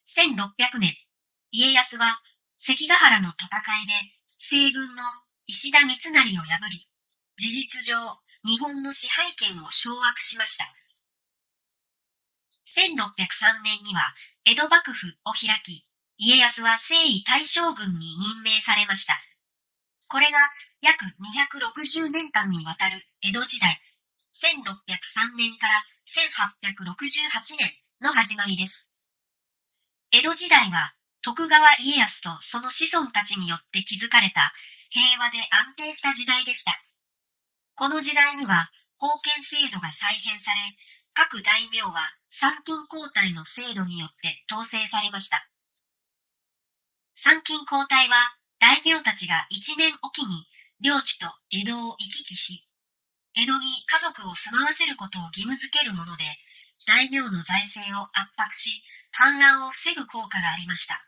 1600年、家康は関ヶ原の戦いで西軍の石田三成を破り、事実上日本の支配権を掌握しました。1603年には江戸幕府を開き、家康は征夷大将軍に任命されました。これが約260年間にわたる江戸時代、1603年から1868年の始まりです。江戸時代は徳川家康とその子孫たちによって築かれた平和で安定した時代でした。この時代には封建制度が再編され、各大名は参勤交代の制度によって統制されました。参勤交代は大名たちが1年おきに領地と江戸を行き来し、江戸に家族を住まわせることを義務付けるもので、大名の財政を圧迫し、反乱を防ぐ効果がありました。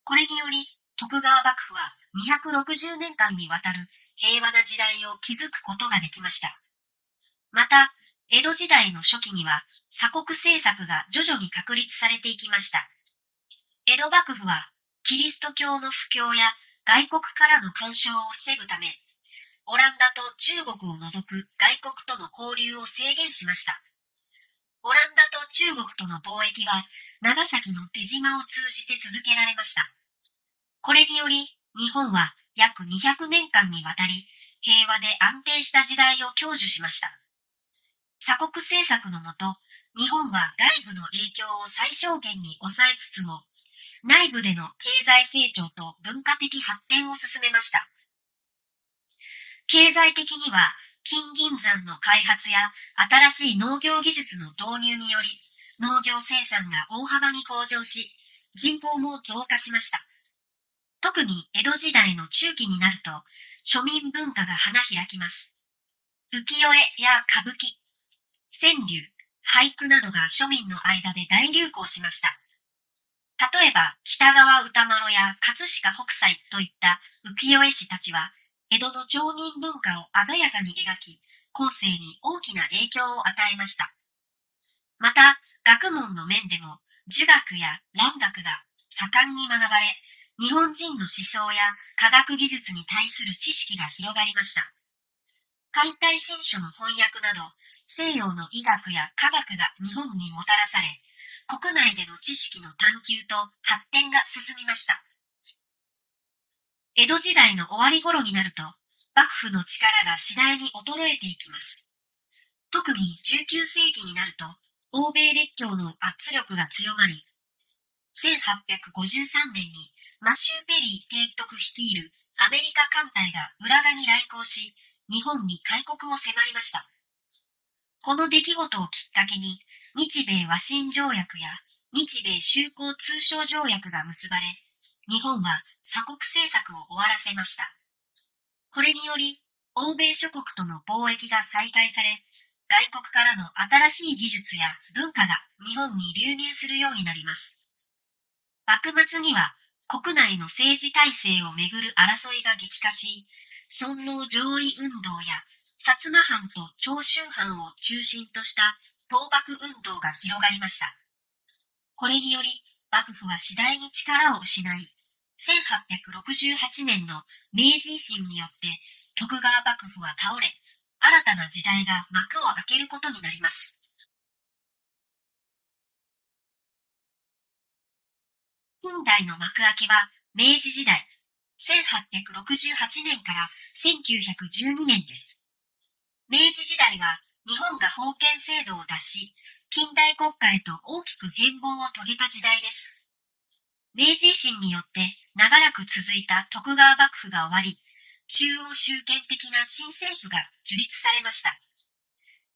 これにより、徳川幕府は260年間にわたる平和な時代を築くことができました。また、江戸時代の初期には鎖国政策が徐々に確立されていきました。江戸幕府はキリスト教の布教や外国からの干渉を防ぐため、オランダと中国を除く外国との交流を制限しました。オランダと中国との貿易は長崎の出島を通じて続けられました。これにより日本は約200年間にわたり平和で安定した時代を享受しました。鎖国政策のもと、日本は外部の影響を最小限に抑えつつも、内部での経済成長と文化的発展を進めました。経済的には金銀山の開発や新しい農業技術の導入により農業生産が大幅に向上し、人口も増加しました。特に江戸時代の中期になると庶民文化が花開きます。浮世絵や歌舞伎、川柳、俳句などが庶民の間で大流行しました。例えば、北川歌麿や葛飾北斎といった浮世絵師たちは、江戸の町人文化を鮮やかに描き、後世に大きな影響を与えました。また、学問の面でも、儒学や蘭学が盛んに学ばれ、日本人の思想や科学技術に対する知識が広がりました。解体新書の翻訳など、西洋の医学や科学が日本にもたらされ、国内での知識の探求と発展が進みました。江戸時代の終わり頃になると、幕府の力が次第に衰えていきます。特に19世紀になると、欧米列強の圧力が強まり、1853年にマシュー・ペリー提督率いるアメリカ艦隊が浦賀に来航し、日本に開国を迫りました。この出来事をきっかけに、日米和親条約や日米修好通商条約が結ばれ、日本は鎖国政策を終わらせました。これにより、欧米諸国との貿易が再開され、外国からの新しい技術や文化が日本に流入するようになります。幕末には国内の政治体制をめぐる争いが激化し、尊王攘夷運動や薩摩藩と長州藩を中心とした倒幕運動が広がりました。これにより幕府は次第に力を失い、1868年の明治維新によって徳川幕府は倒れ、新たな時代が幕を開けることになります。近代の幕開けは明治時代、1868年から1912年です。明治時代は日本が封建制度を脱し、近代国家へと大きく変貌を遂げた時代です。明治維新によって長らく続いた徳川幕府が終わり、中央集権的な新政府が樹立されました。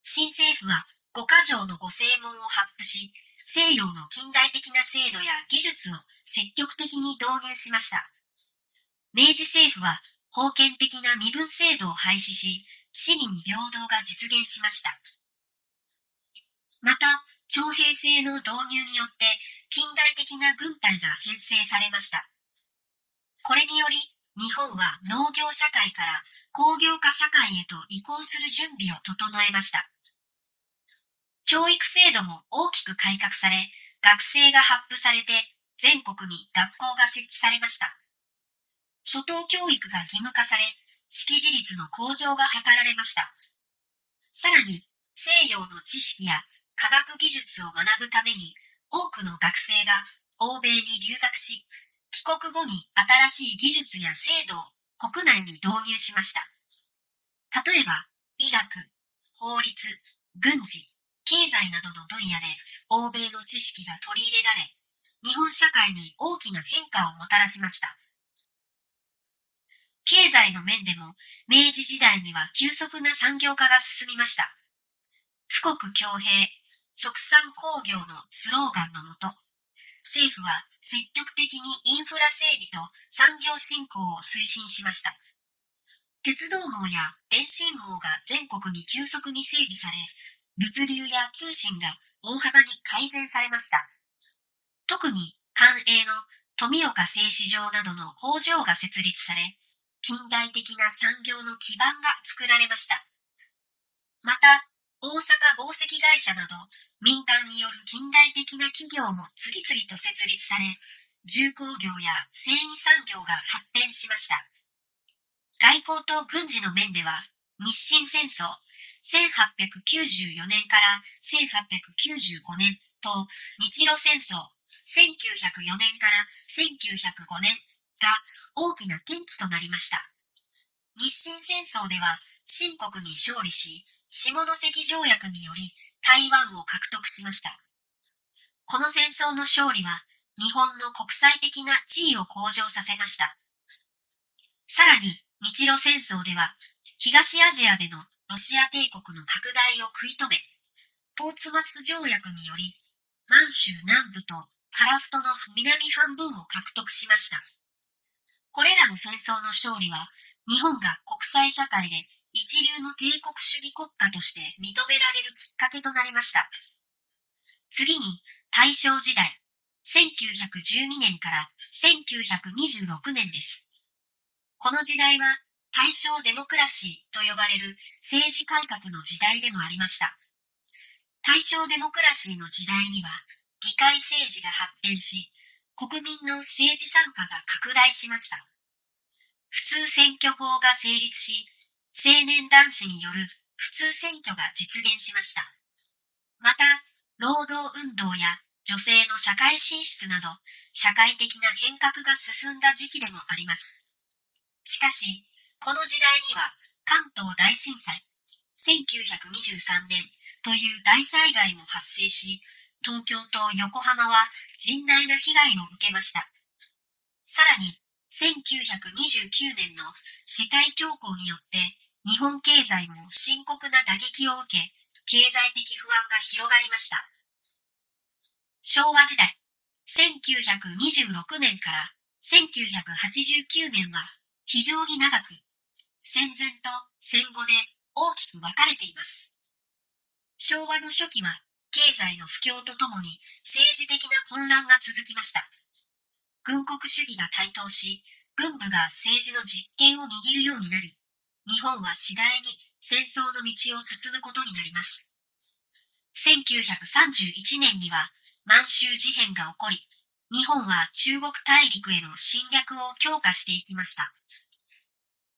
新政府は五箇条の御正門を発布し、西洋の近代的な制度や技術を積極的に導入しました。明治政府は封建的な身分制度を廃止し、市民平等が実現しました。また、徴兵制の導入によって近代的な軍隊が編成されました。これにより、日本は農業社会から工業化社会へと移行する準備を整えました。教育制度も大きく改革され、学制が発布されて全国に学校が設置されました。初等教育が義務化され、識字率の向上が図られました。さらに、西洋の知識や科学技術を学ぶために、多くの学生が欧米に留学し、帰国後に新しい技術や制度を国内に導入しました。例えば、医学、法律、軍事、経済などの分野で欧米の知識が取り入れられ、日本社会に大きな変化をもたらしました。経済の面でも明治時代には急速な産業化が進みました。富国強兵、殖産興業のスローガンのもと、政府は積極的にインフラ整備と産業振興を推進しました。鉄道網や電信網が全国に急速に整備され、物流や通信が大幅に改善されました。特に官営の富岡製糸場などの工場が設立され、近代的な産業の基盤が作られました。また、大阪紡績会社など民間による近代的な企業も次々と設立され、重工業や繊維産業が発展しました。外交と軍事の面では、日清戦争1894年から1895年と日露戦争1904年から1905年が大きな転機となりました。日清戦争では清国に勝利し、下関条約により台湾を獲得しました。この戦争の勝利は日本の国際的な地位を向上させました。さらに日露戦争では東アジアでのロシア帝国の拡大を食い止め、ポーツマス条約により満州南部と樺太の南半分を獲得しました。これらの戦争の勝利は日本が国際社会で一流の帝国主義国家として認められるきっかけとなりました。次に大正時代1912年から1926年です。この時代は大正デモクラシーと呼ばれる政治改革の時代でもありました。大正デモクラシーの時代には議会政治が発展し、国民の政治参加が拡大しました。普通選挙法が成立し、青年男子による普通選挙が実現しました。また、労働運動や女性の社会進出など、社会的な変革が進んだ時期でもあります。しかし、この時代には関東大震災、1923年という大災害も発生し、東京と横浜は甚大な被害を受けました。さらに、1929年の世界恐慌によって日本経済も深刻な打撃を受け、経済的不安が広がりました。昭和時代、1926年から1989年は非常に長く、戦前と戦後で大きく分かれています。昭和の初期は経済の不況とともに政治的な混乱が続きました。軍国主義が台頭し、軍部が政治の実権を握るようになり、日本は次第に戦争の道を進むことになります。1931年には満州事変が起こり、日本は中国大陸への侵略を強化していきました。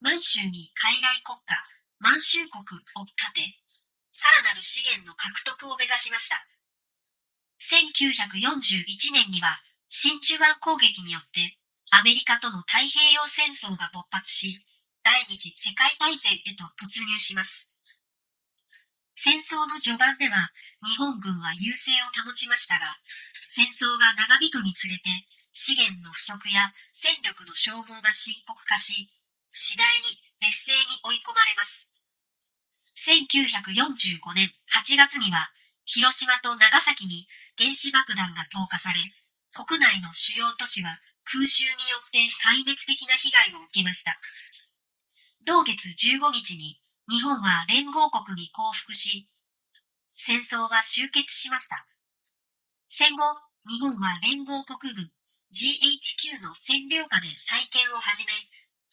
満州に傀儡国家、満州国を建て、さらなる資源の獲得を目指しました。1941年には真珠湾攻撃によってアメリカとの太平洋戦争が勃発し、第二次世界大戦へと突入します。戦争の序盤では日本軍は優勢を保ちましたが、戦争が長引くにつれて資源の不足や戦力の消耗が深刻化し、次第に劣勢に追い込まれます。1945年8月には広島と長崎に原子爆弾が投下され、国内の主要都市は空襲によって壊滅的な被害を受けました。同月15日に日本は連合国に降伏し、戦争は終結しました。戦後、日本は連合国軍 GHQ の占領下で再建を始め、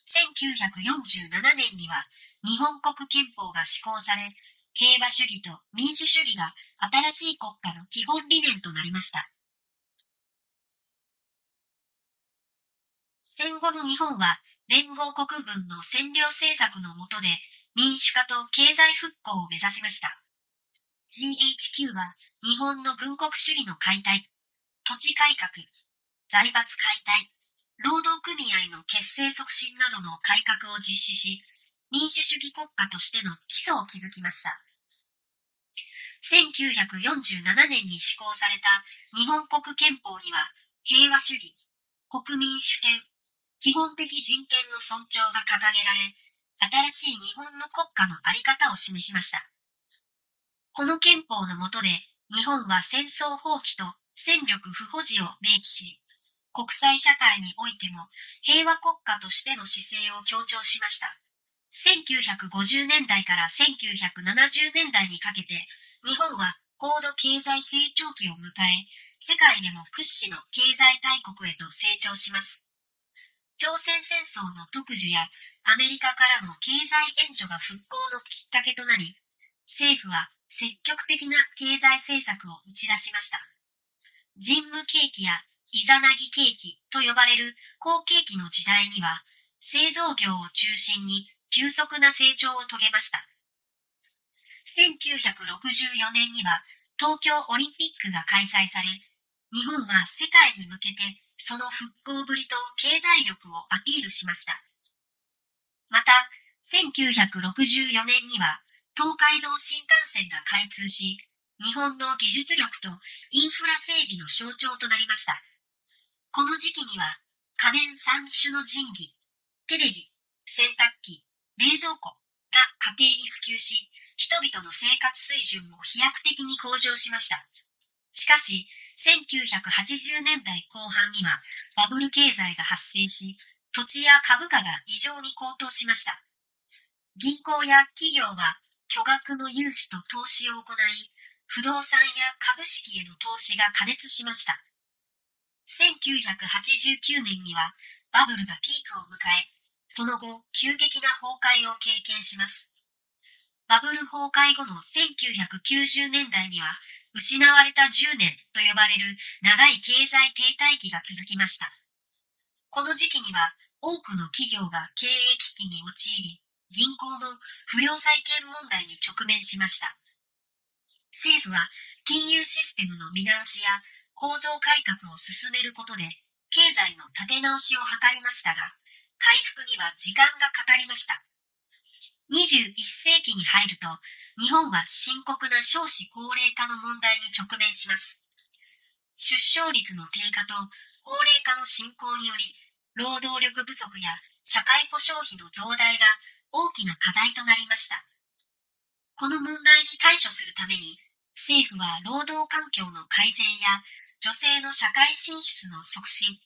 1947年には日本国憲法が施行され、平和主義と民主主義が新しい国家の基本理念となりました。戦後の日本は連合国軍の占領政策の下で民主化と経済復興を目指しました。GHQ は日本の軍国主義の解体、土地改革、財閥解体、労働組合の結成促進などの改革を実施し、民主主義国家としての基礎を築きました。1947年に施行された日本国憲法には、平和主義、国民主権、基本的人権の尊重が掲げられ、新しい日本の国家の在り方を示しました。この憲法の下で、日本は戦争放棄と戦力不保持を明記し、国際社会においても平和国家としての姿勢を強調しました。1950年代から1970年代にかけて、日本は高度経済成長期を迎え、世界でも屈指の経済大国へと成長します。朝鮮戦争の特需やアメリカからの経済援助が復興のきっかけとなり、政府は積極的な経済政策を打ち出しました。人務景気やイザナギ景気と呼ばれる好景気の時代には、製造業を中心に急速な成長を遂げました。1964年には東京オリンピックが開催され、日本は世界に向けてその復興ぶりと経済力をアピールしました。また、1964年には東海道新幹線が開通し、日本の技術力とインフラ整備の象徴となりました。この時期には家電3種の神器、テレビ、洗濯機、冷蔵庫が家庭に普及し、人々の生活水準も飛躍的に向上しました。しかし、1980年代後半にはバブル経済が発生し、土地や株価が異常に高騰しました。銀行や企業は巨額の融資と投資を行い、不動産や株式への投資が過熱しました。1989年にはバブルがピークを迎え、その後、急激な崩壊を経験します。バブル崩壊後の1990年代には、失われた10年と呼ばれる長い経済停滞期が続きました。この時期には、多くの企業が経営危機に陥り、銀行も不良債権問題に直面しました。政府は金融システムの見直しや構造改革を進めることで、経済の立て直しを図りましたが、回復には時間がかかりました。21世紀に入ると、日本は深刻な少子高齢化の問題に直面します。出生率の低下と高齢化の進行により、労働力不足や社会保障費の増大が大きな課題となりました。この問題に対処するために、政府は労働環境の改善や女性の社会進出の促進、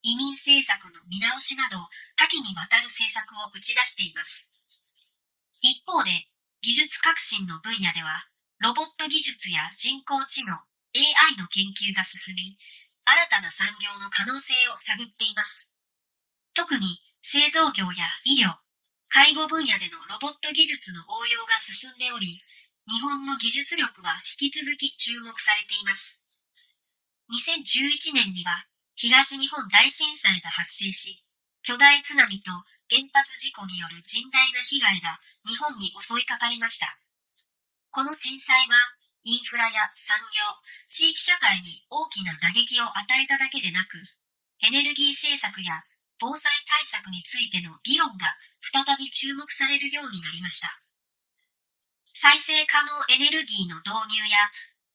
移民政策の見直しなど多岐にわたる政策を打ち出しています。一方で、技術革新の分野では、ロボット技術や人工知能 AI の研究が進み、新たな産業の可能性を探っています。特に製造業や医療、介護分野でのロボット技術の応用が進んでおり、日本の技術力は引き続き注目されています。2011年には東日本大震災が発生し、巨大津波と原発事故による甚大な被害が日本に襲いかかりました。この震災はインフラや産業、地域社会に大きな打撃を与えただけでなく、エネルギー政策や防災対策についての議論が再び注目されるようになりました。再生可能エネルギーの導入や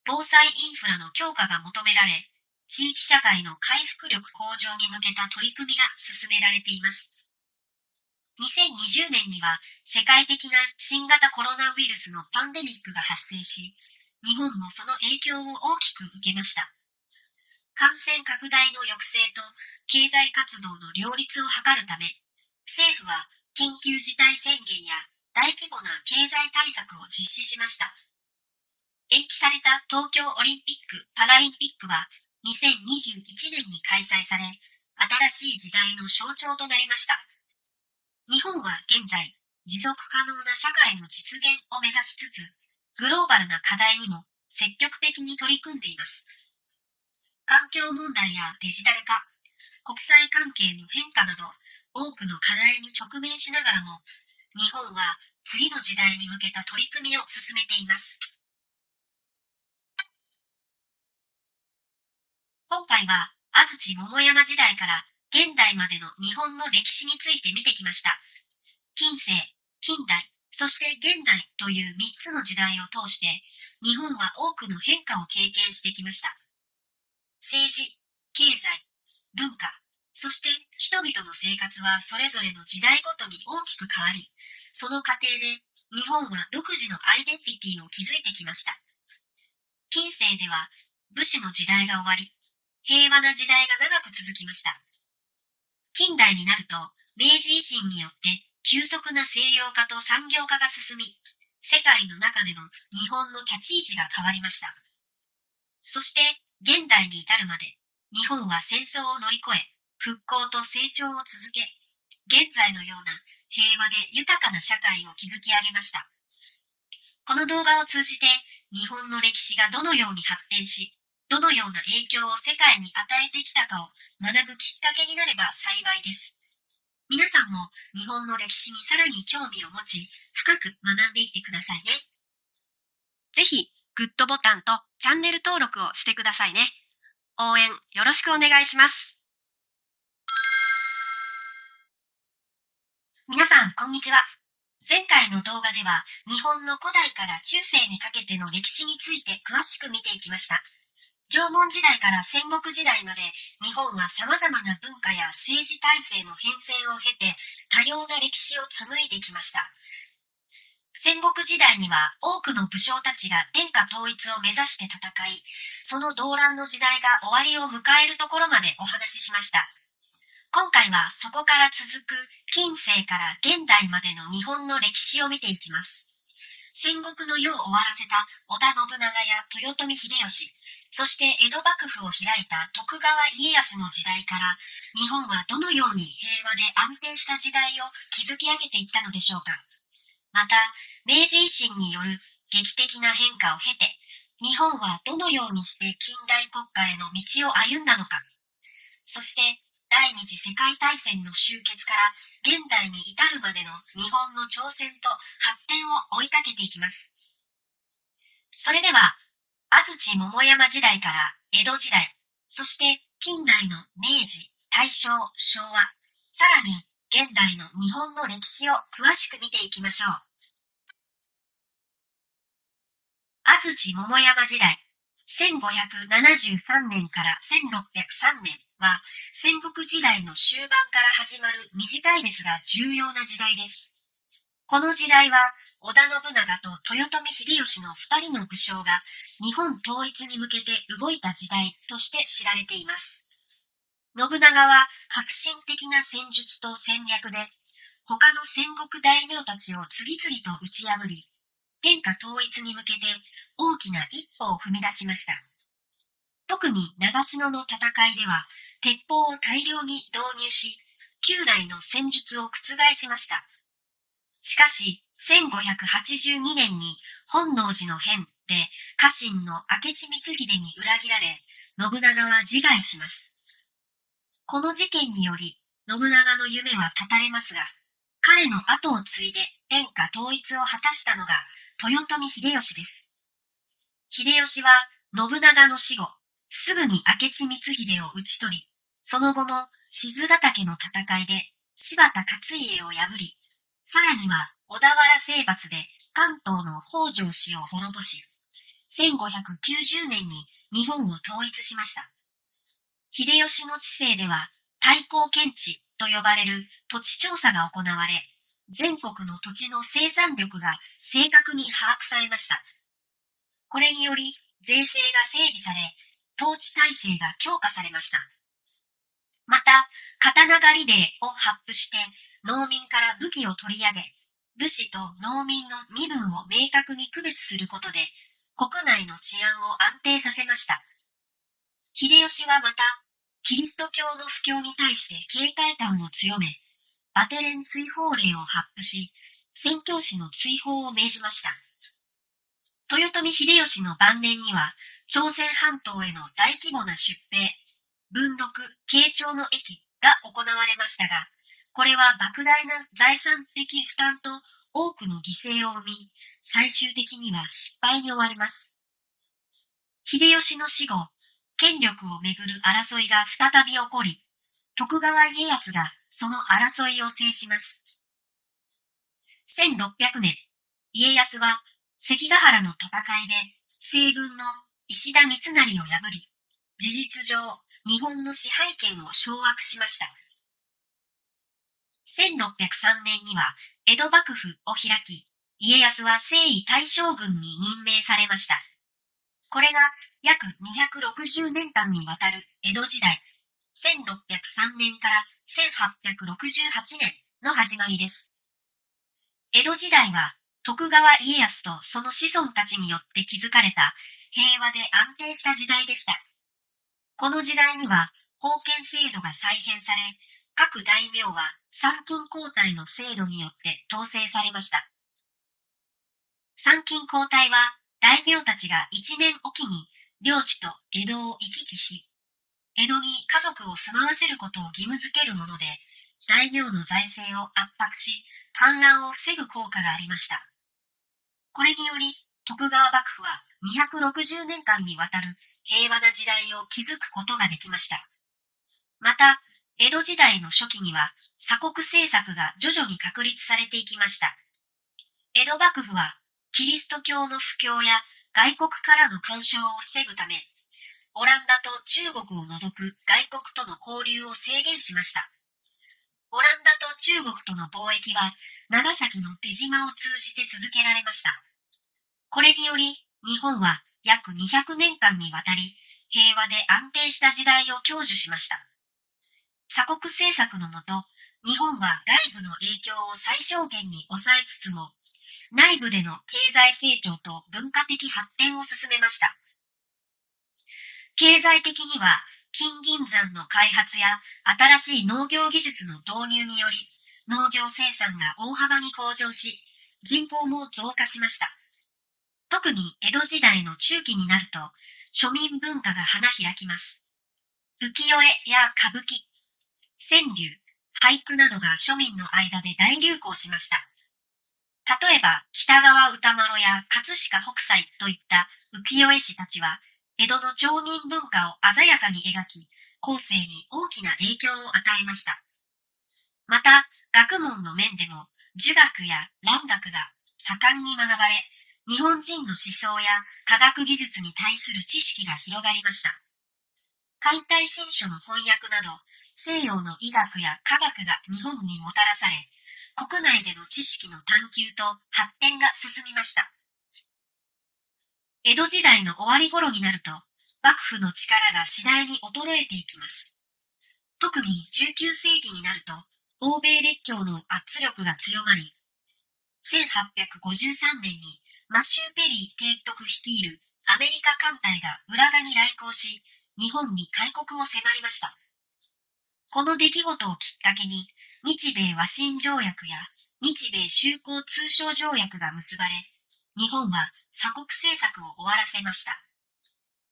防災インフラの強化が求められ、地域社会の回復力向上に向けた取り組みが進められています。2020年には世界的な新型コロナウイルスのパンデミックが発生し、日本もその影響を大きく受けました。感染拡大の抑制と経済活動の両立を図るため、政府は緊急事態宣言や大規模な経済対策を実施しました。延期された東京オリンピック・パラリンピックは2021年に開催され、新しい時代の象徴となりました。日本は現在、持続可能な社会の実現を目指しつつ、グローバルな課題にも積極的に取り組んでいます。環境問題やデジタル化、国際関係の変化など、多くの課題に直面しながらも、日本は次の時代に向けた取り組みを進めています。今回は安土桃山時代から現代までの日本の歴史について見てきました。近世、近代、そして現代という3つの時代を通して、日本は多くの変化を経験してきました。政治、経済、文化、そして人々の生活はそれぞれの時代ごとに大きく変わり、その過程で日本は独自のアイデンティティを築いてきました。近世では武士の時代が終わり、平和な時代が長く続きました。近代になると明治維新によって急速な西洋化と産業化が進み、世界の中での日本の立ち位置が変わりました。そして現代に至るまで日本は戦争を乗り越え、復興と成長を続け、現在のような平和で豊かな社会を築き上げました。この動画を通じて日本の歴史がどのように発展し、どのような影響を世界に与えてきたかを学ぶきっかけになれば幸いです。皆さんも日本の歴史にさらに興味を持ち、深く学んでいってくださいね。ぜひ、グッドボタンとチャンネル登録をしてくださいね。応援よろしくお願いします。皆さん、こんにちは。前回の動画では、日本の古代から中世にかけての歴史について詳しく見ていきました。縄文時代から戦国時代まで、日本は様々な文化や政治体制の変遷を経て、多様な歴史を紡いできました。戦国時代には多くの武将たちが天下統一を目指して戦い、その動乱の時代が終わりを迎えるところまでお話ししました。今回はそこから続く近世から現代までの日本の歴史を見ていきます。戦国の世を終わらせた織田信長や豊臣秀吉、そして江戸幕府を開いた徳川家康の時代から日本はどのように平和で安定した時代を築き上げていったのでしょうか。また、明治維新による劇的な変化を経て、日本はどのようにして近代国家への道を歩んだのか。そして、第二次世界大戦の終結から現代に至るまでの日本の挑戦と発展を追いかけていきます。それでは、安土桃山時代から江戸時代、そして近代の明治、大正、昭和、さらに現代の日本の歴史を詳しく見ていきましょう。安土桃山時代、1573年から1603年は戦国時代の終盤から始まる短いですが重要な時代です。この時代は織田信長と豊臣秀吉の2人の武将が日本統一に向けて動いた時代として知られています。信長は革新的な戦術と戦略で他の戦国大名たちを次々と打ち破り、天下統一に向けて大きな一歩を踏み出しました。特に長篠の戦いでは鉄砲を大量に導入し、旧来の戦術を覆しました。しかし、1582年に本能寺の変で家臣の明智光秀に裏切られ、信長は自害します。この事件により、信長の夢は絶たれますが、彼の後を継いで天下統一を果たしたのが豊臣秀吉です。秀吉は信長の死後、すぐに明智光秀を討ち取り、その後も賤ヶ岳の戦いで柴田勝家を破り、さらには小田原征伐で関東の北条氏を滅ぼし、1590年に日本を統一しました。秀吉の治世では太閤検地と呼ばれる土地調査が行われ、全国の土地の生産力が正確に把握されました。これにより税制が整備され、統治体制が強化されました。また、刀狩り令を発布して農民から武器を取り上げ、武士と農民の身分を明確に区別することで、国内の治安を安定させました。秀吉はまた、キリスト教の布教に対して警戒感を強め、バテレン追放令を発布し、宣教師の追放を命じました。豊臣秀吉の晩年には、朝鮮半島への大規模な出兵、文禄、慶長の役が行われましたが、これは莫大な財産的負担と多くの犠牲を生み、最終的には失敗に終わります。秀吉の死後、権力をめぐる争いが再び起こり、徳川家康がその争いを制します。1600年、家康は関ヶ原の戦いで西軍の石田三成を破り、事実上日本の支配権を掌握しました。1603年には江戸幕府を開き、家康は征夷大将軍に任命されました。これが約260年間にわたる江戸時代、1603年から1868年の始まりです。江戸時代は徳川家康とその子孫たちによって築かれた平和で安定した時代でした。この時代には封建制度が再編され、各大名は参勤交代の制度によって統制されました。参勤交代は大名たちが1年おきに領地と江戸を行き来し、江戸に家族を住まわせることを義務付けるもので、大名の財政を圧迫し、反乱を防ぐ効果がありました。これにより、徳川幕府は260年間にわたる平和な時代を築くことができました。また、江戸時代の初期には鎖国政策が徐々に確立されていきました。江戸幕府はキリスト教の布教や外国からの干渉を防ぐため、オランダと中国を除く外国との交流を制限しました。オランダと中国との貿易は長崎の出島を通じて続けられました。これにより日本は約200年間にわたり平和で安定した時代を享受しました。鎖国政策のもと、日本は外部の影響を最小限に抑えつつも、内部での経済成長と文化的発展を進めました。経済的には、金銀山の開発や新しい農業技術の導入により、農業生産が大幅に向上し、人口も増加しました。特に江戸時代の中期になると、庶民文化が花開きます。浮世絵や歌舞伎、川柳、俳句などが庶民の間で大流行しました。例えば、北川歌麿や葛飾北斎といった浮世絵師たちは、江戸の町人文化を鮮やかに描き、後世に大きな影響を与えました。また、学問の面でも、儒学や蘭学が盛んに学ばれ、日本人の思想や科学技術に対する知識が広がりました。解体新書の翻訳など、西洋の医学や科学が日本にもたらされ、国内での知識の探求と発展が進みました。江戸時代の終わり頃になると、幕府の力が次第に衰えていきます。特に19世紀になると、欧米列強の圧力が強まり、1853年にマシュー・ペリー提督率いるアメリカ艦隊が浦賀に来航し、日本に開国を迫りました。この出来事をきっかけに、日米和親条約や日米修好通商条約が結ばれ、日本は鎖国政策を終わらせました。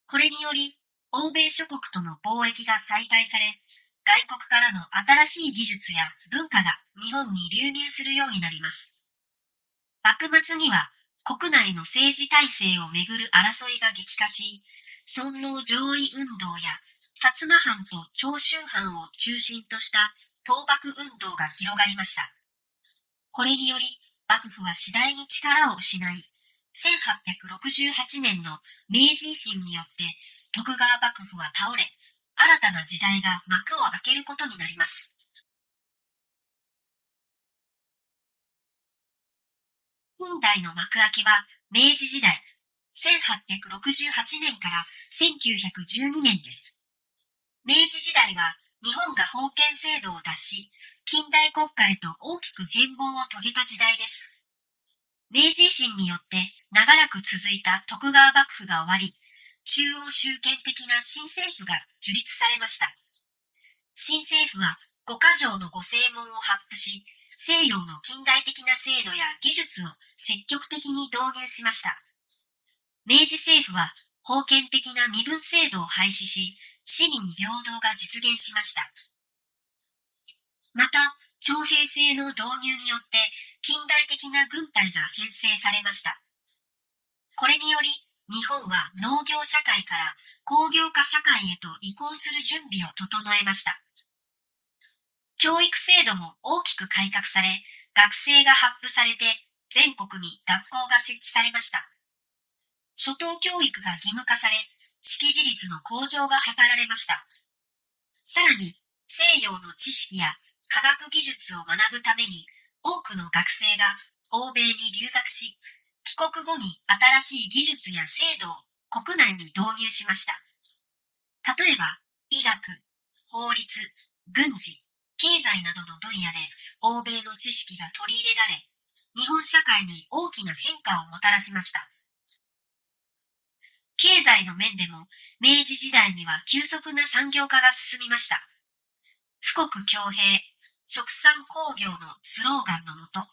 これにより、欧米諸国との貿易が再開され、外国からの新しい技術や文化が日本に流入するようになります。幕末には国内の政治体制をめぐる争いが激化し、尊王攘夷運動や薩摩藩と長州藩を中心とした倒幕運動が広がりました。これにより幕府は次第に力を失い、1868年の明治維新によって徳川幕府は倒れ、新たな時代が幕を開けることになります。近代の幕開けは明治時代、1868年から1912年です。明治時代は日本が封建制度を脱し、近代国家へと大きく変貌を遂げた時代です。明治維新によって長らく続いた徳川幕府が終わり、中央集権的な新政府が樹立されました。新政府は五箇条の御正門を発布し、西洋の近代的な制度や技術を積極的に導入しました。明治政府は封建的な身分制度を廃止し、市民平等が実現しました。また、徴兵制の導入によって近代的な軍隊が編成されました。これにより、日本は農業社会から工業化社会へと移行する準備を整えました。教育制度も大きく改革され、学制が発布されて全国に学校が設置されました。初等教育が義務化され、識字率の向上が図られました。さらに、西洋の知識や科学技術を学ぶために、多くの学生が欧米に留学し、帰国後に新しい技術や制度を国内に導入しました。例えば、医学、法律、軍事、経済などの分野で欧米の知識が取り入れられ、日本社会に大きな変化をもたらしました。経済の面でも明治時代には急速な産業化が進みました。富国強兵、殖産興業のスローガンのもと、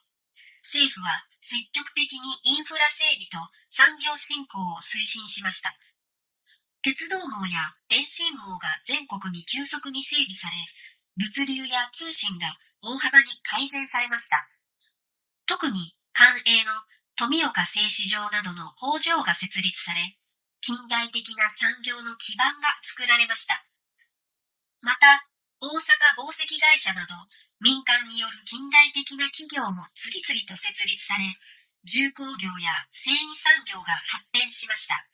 政府は積極的にインフラ整備と産業振興を推進しました。鉄道網や電信網が全国に急速に整備され、物流や通信が大幅に改善されました。特に官営の富岡製糸場などの工場が設立され、近代的な産業の基盤が作られました。また、大阪紡績会社など民間による近代的な企業も次々と設立され、重工業や繊維産業が発展しました。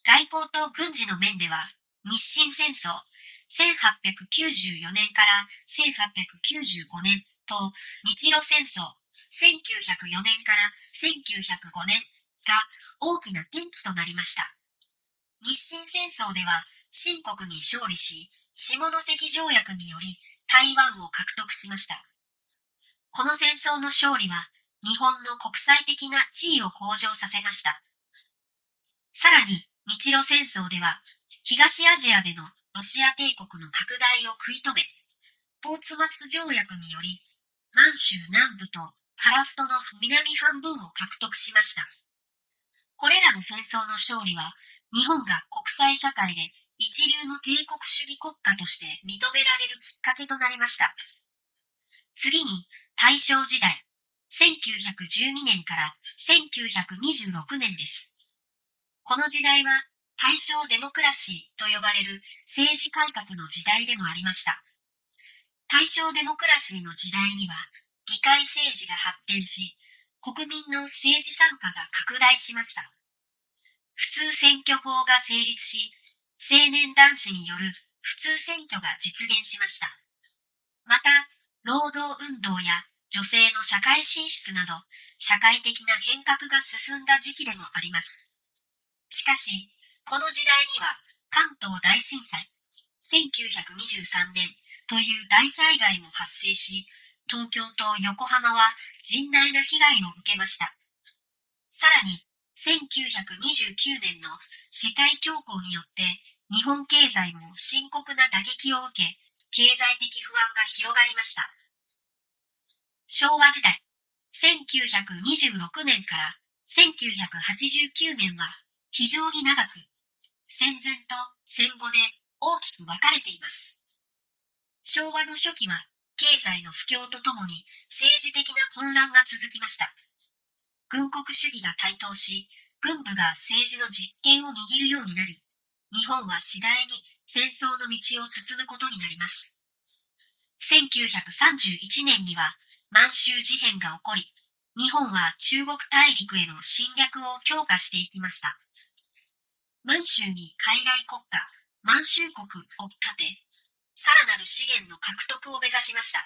外交と軍事の面では、日清戦争1894年から1895年と日露戦争1904年から1905年が大きな転機となりました。日清戦争では清国に勝利し、下関条約により台湾を獲得しました。この戦争の勝利は日本の国際的な地位を向上させました。さらに日露戦争では東アジアでのロシア帝国の拡大を食い止め、ポーツマス条約により、満州南部と樺太の南半分を獲得しました。これらの戦争の勝利は、日本が国際社会で一流の帝国主義国家として認められるきっかけとなりました。次に、大正時代、1912年から1926年です。この時代は、大正デモクラシーと呼ばれる政治改革の時代でもありました。大正デモクラシーの時代には、議会政治が発展し、国民の政治参加が拡大しました。普通選挙法が成立し、青年男子による普通選挙が実現しました。また、労働運動や女性の社会進出など、社会的な変革が進んだ時期でもあります。しかし、この時代には関東大震災、1923年という大災害も発生し、東京と横浜は甚大な被害を受けました。さらに、1929年の世界恐慌によって日本経済も深刻な打撃を受け、経済的不安が広がりました。昭和時代、1926年から1989年は非常に長く、戦前と戦後で大きく分かれています。昭和の初期は経済の不況とともに政治的な混乱が続きました。軍国主義が台頭し、軍部が政治の実権を握るようになり、日本は次第に戦争の道を進むことになります。1931年には満州事変が起こり、日本は中国大陸への侵略を強化していきました。満州に傀儡国家、満州国を建て、さらなる資源の獲得を目指しました。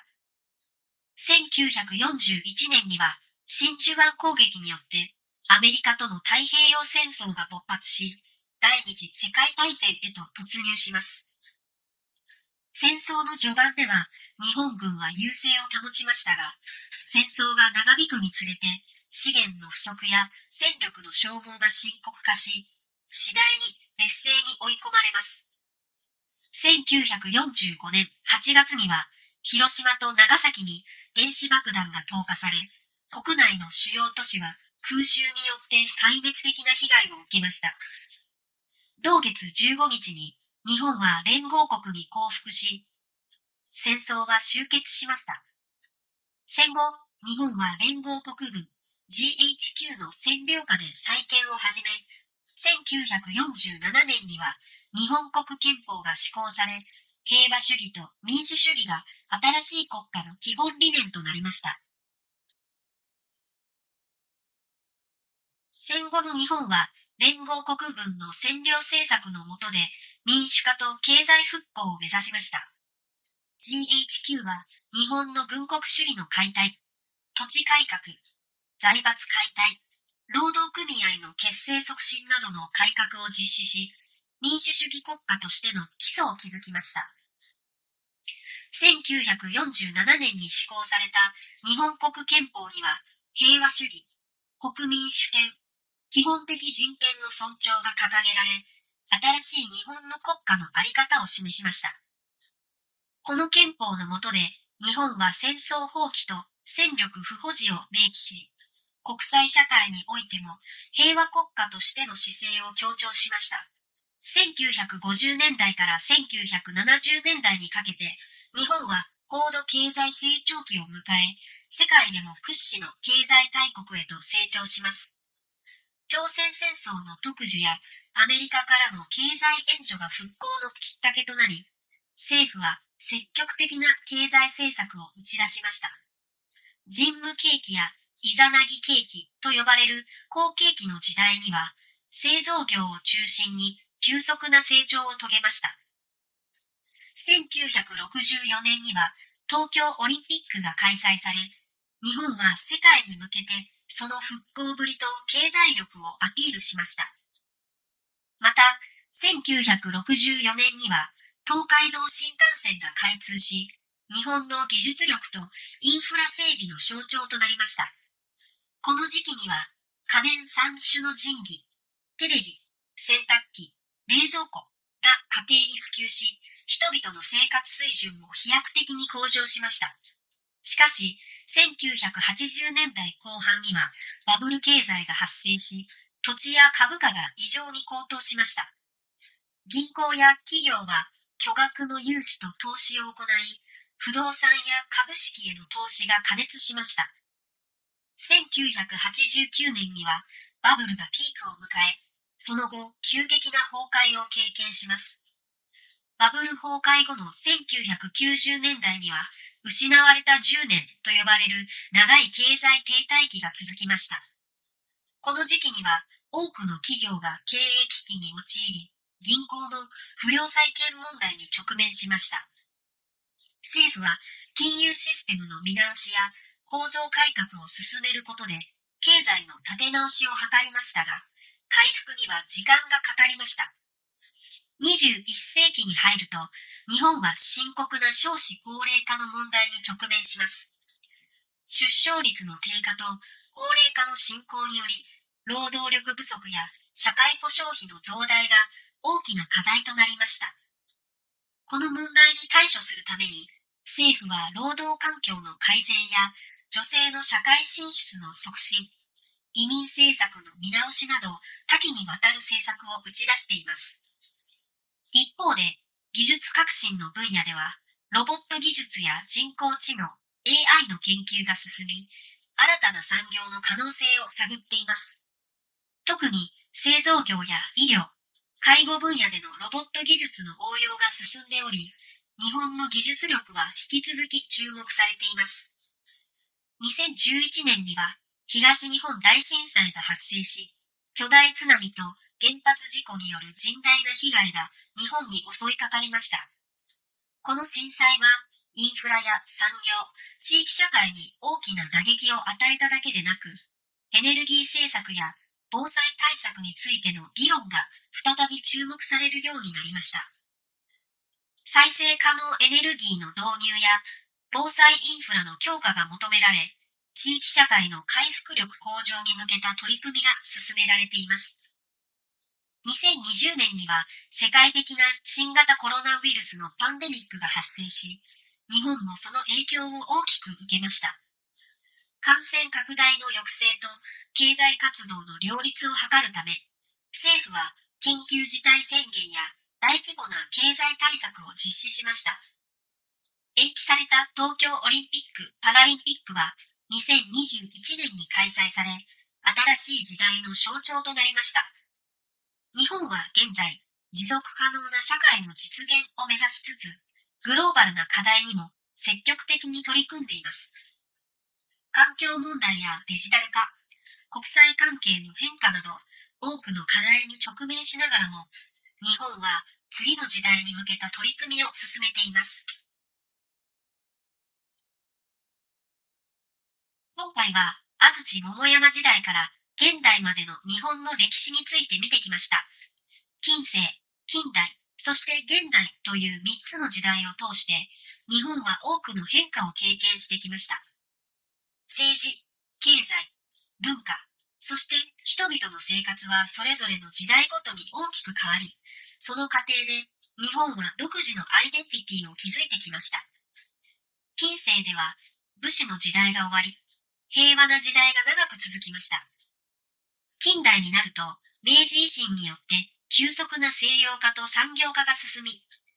1941年には真珠湾攻撃によってアメリカとの太平洋戦争が勃発し、第二次世界大戦へと突入します。戦争の序盤では日本軍は優勢を保ちましたが、戦争が長引くにつれて資源の不足や戦力の消耗が深刻化し、次第に劣勢に追い込まれます。1945年8月には広島と長崎に原子爆弾が投下され、国内の主要都市は空襲によって壊滅的な被害を受けました。同月15日に日本は連合国に降伏し、戦争は終結しました。戦後、日本は連合国軍 GHQ の占領下で再建を始め、1947年には日本国憲法が施行され、平和主義と民主主義が新しい国家の基本理念となりました。戦後の日本は連合国軍の占領政策の下で民主化と経済復興を目指しました。GHQ は日本の軍国主義の解体、土地改革、財閥解体、労働組合の結成促進などの改革を実施し、民主主義国家としての基礎を築きました。1947年に施行された日本国憲法には、平和主義、国民主権、基本的人権の尊重が掲げられ、新しい日本の国家の在り方を示しました。この憲法の下で、日本は戦争放棄と戦力不保持を明記し、国際社会においても平和国家としての姿勢を強調しました。1950年代から1970年代にかけて、日本は高度経済成長期を迎え、世界でも屈指の経済大国へと成長します。朝鮮戦争の特需やアメリカからの経済援助が復興のきっかけとなり、政府は積極的な経済政策を打ち出しました。人務景気やイザナギ景気と呼ばれる好景気の時代には、製造業を中心に急速な成長を遂げました。1964年には東京オリンピックが開催され、日本は世界に向けてその復興ぶりと経済力をアピールしました。また、1964年には東海道新幹線が開通し、日本の技術力とインフラ整備の象徴となりました。この時期には家電3種の神器、テレビ、洗濯機、冷蔵庫、家庭に普及し、人々の生活水準も飛躍的に向上しました。しかし、1980年代後半にはバブル経済が発生し、土地や株価が異常に高騰しました。銀行や企業は巨額の融資と投資を行い、不動産や株式への投資が過熱しました。1989年にはバブルがピークを迎え、その後急激な崩壊を経験します。バブル崩壊後の1990年代には失われた10年と呼ばれる長い経済停滞期が続きました。この時期には多くの企業が経営危機に陥り、銀行も不良債権問題に直面しました。政府は金融システムの見直しや構造改革を進めることで経済の立て直しを図りましたが、回復には時間がかかりました。21世紀に入ると、日本は深刻な少子高齢化の問題に直面します。出生率の低下と高齢化の進行により、労働力不足や社会保障費の増大が大きな課題となりました。この問題に対処するために、政府は労働環境の改善や女性の社会進出の促進、移民政策の見直しなど多岐にわたる政策を打ち出しています。一方で、技術革新の分野では、ロボット技術や人工知能、AI の研究が進み、新たな産業の可能性を探っています。特に製造業や医療、介護分野でのロボット技術の応用が進んでおり、日本の技術力は引き続き注目されています。2011年には東日本大震災が発生し、巨大津波と原発事故による甚大な被害が日本に襲いかかりました。この震災はインフラや産業、地域社会に大きな打撃を与えただけでなく、エネルギー政策や防災対策についての議論が再び注目されるようになりました。再生可能エネルギーの導入や防災インフラの強化が求められ、地域社会の回復力向上に向けた取り組みが進められています。2020年には世界的な新型コロナウイルスのパンデミックが発生し、日本もその影響を大きく受けました。感染拡大の抑制と経済活動の両立を図るため、政府は緊急事態宣言や大規模な経済対策を実施しました。延期された東京オリンピック・パラリンピックは2021年に開催され、新しい時代の象徴となりました。日本は現在、持続可能な社会の実現を目指しつつ、グローバルな課題にも積極的に取り組んでいます。環境問題やデジタル化、国際関係の変化など、多くの課題に直面しながらも、日本は次の時代に向けた取り組みを進めています。今回は安土桃山時代から現代までの日本の歴史について見てきました。近世、近代、そして現代という3つの時代を通して、日本は多くの変化を経験してきました。政治、経済、文化、そして人々の生活はそれぞれの時代ごとに大きく変わり、その過程で日本は独自のアイデンティティを築いてきました。近世では武士の時代が終わり、平和な時代が長く続きました。近代になると、明治維新によって急速な西洋化と産業化が進み、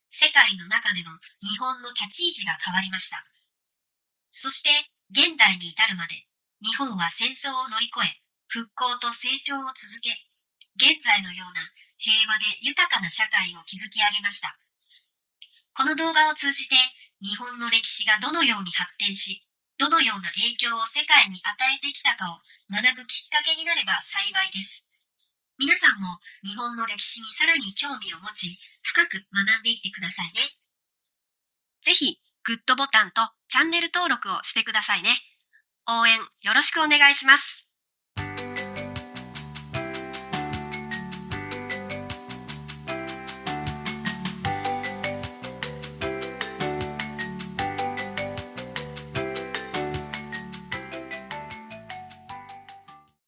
世界の中での日本の立ち位置が変わりました。そして現代に至るまで、日本は戦争を乗り越え、復興と成長を続け、現在のような平和で豊かな社会を築き上げました。この動画を通じて、日本の歴史がどのように発展し、どのような影響を世界に与えてきたかを学ぶきっかけになれば幸いです。皆さんも日本の歴史にさらに興味を持ち、深く学んでいってくださいね。ぜひ、グッドボタンとチャンネル登録をしてくださいね。応援よろしくお願いします。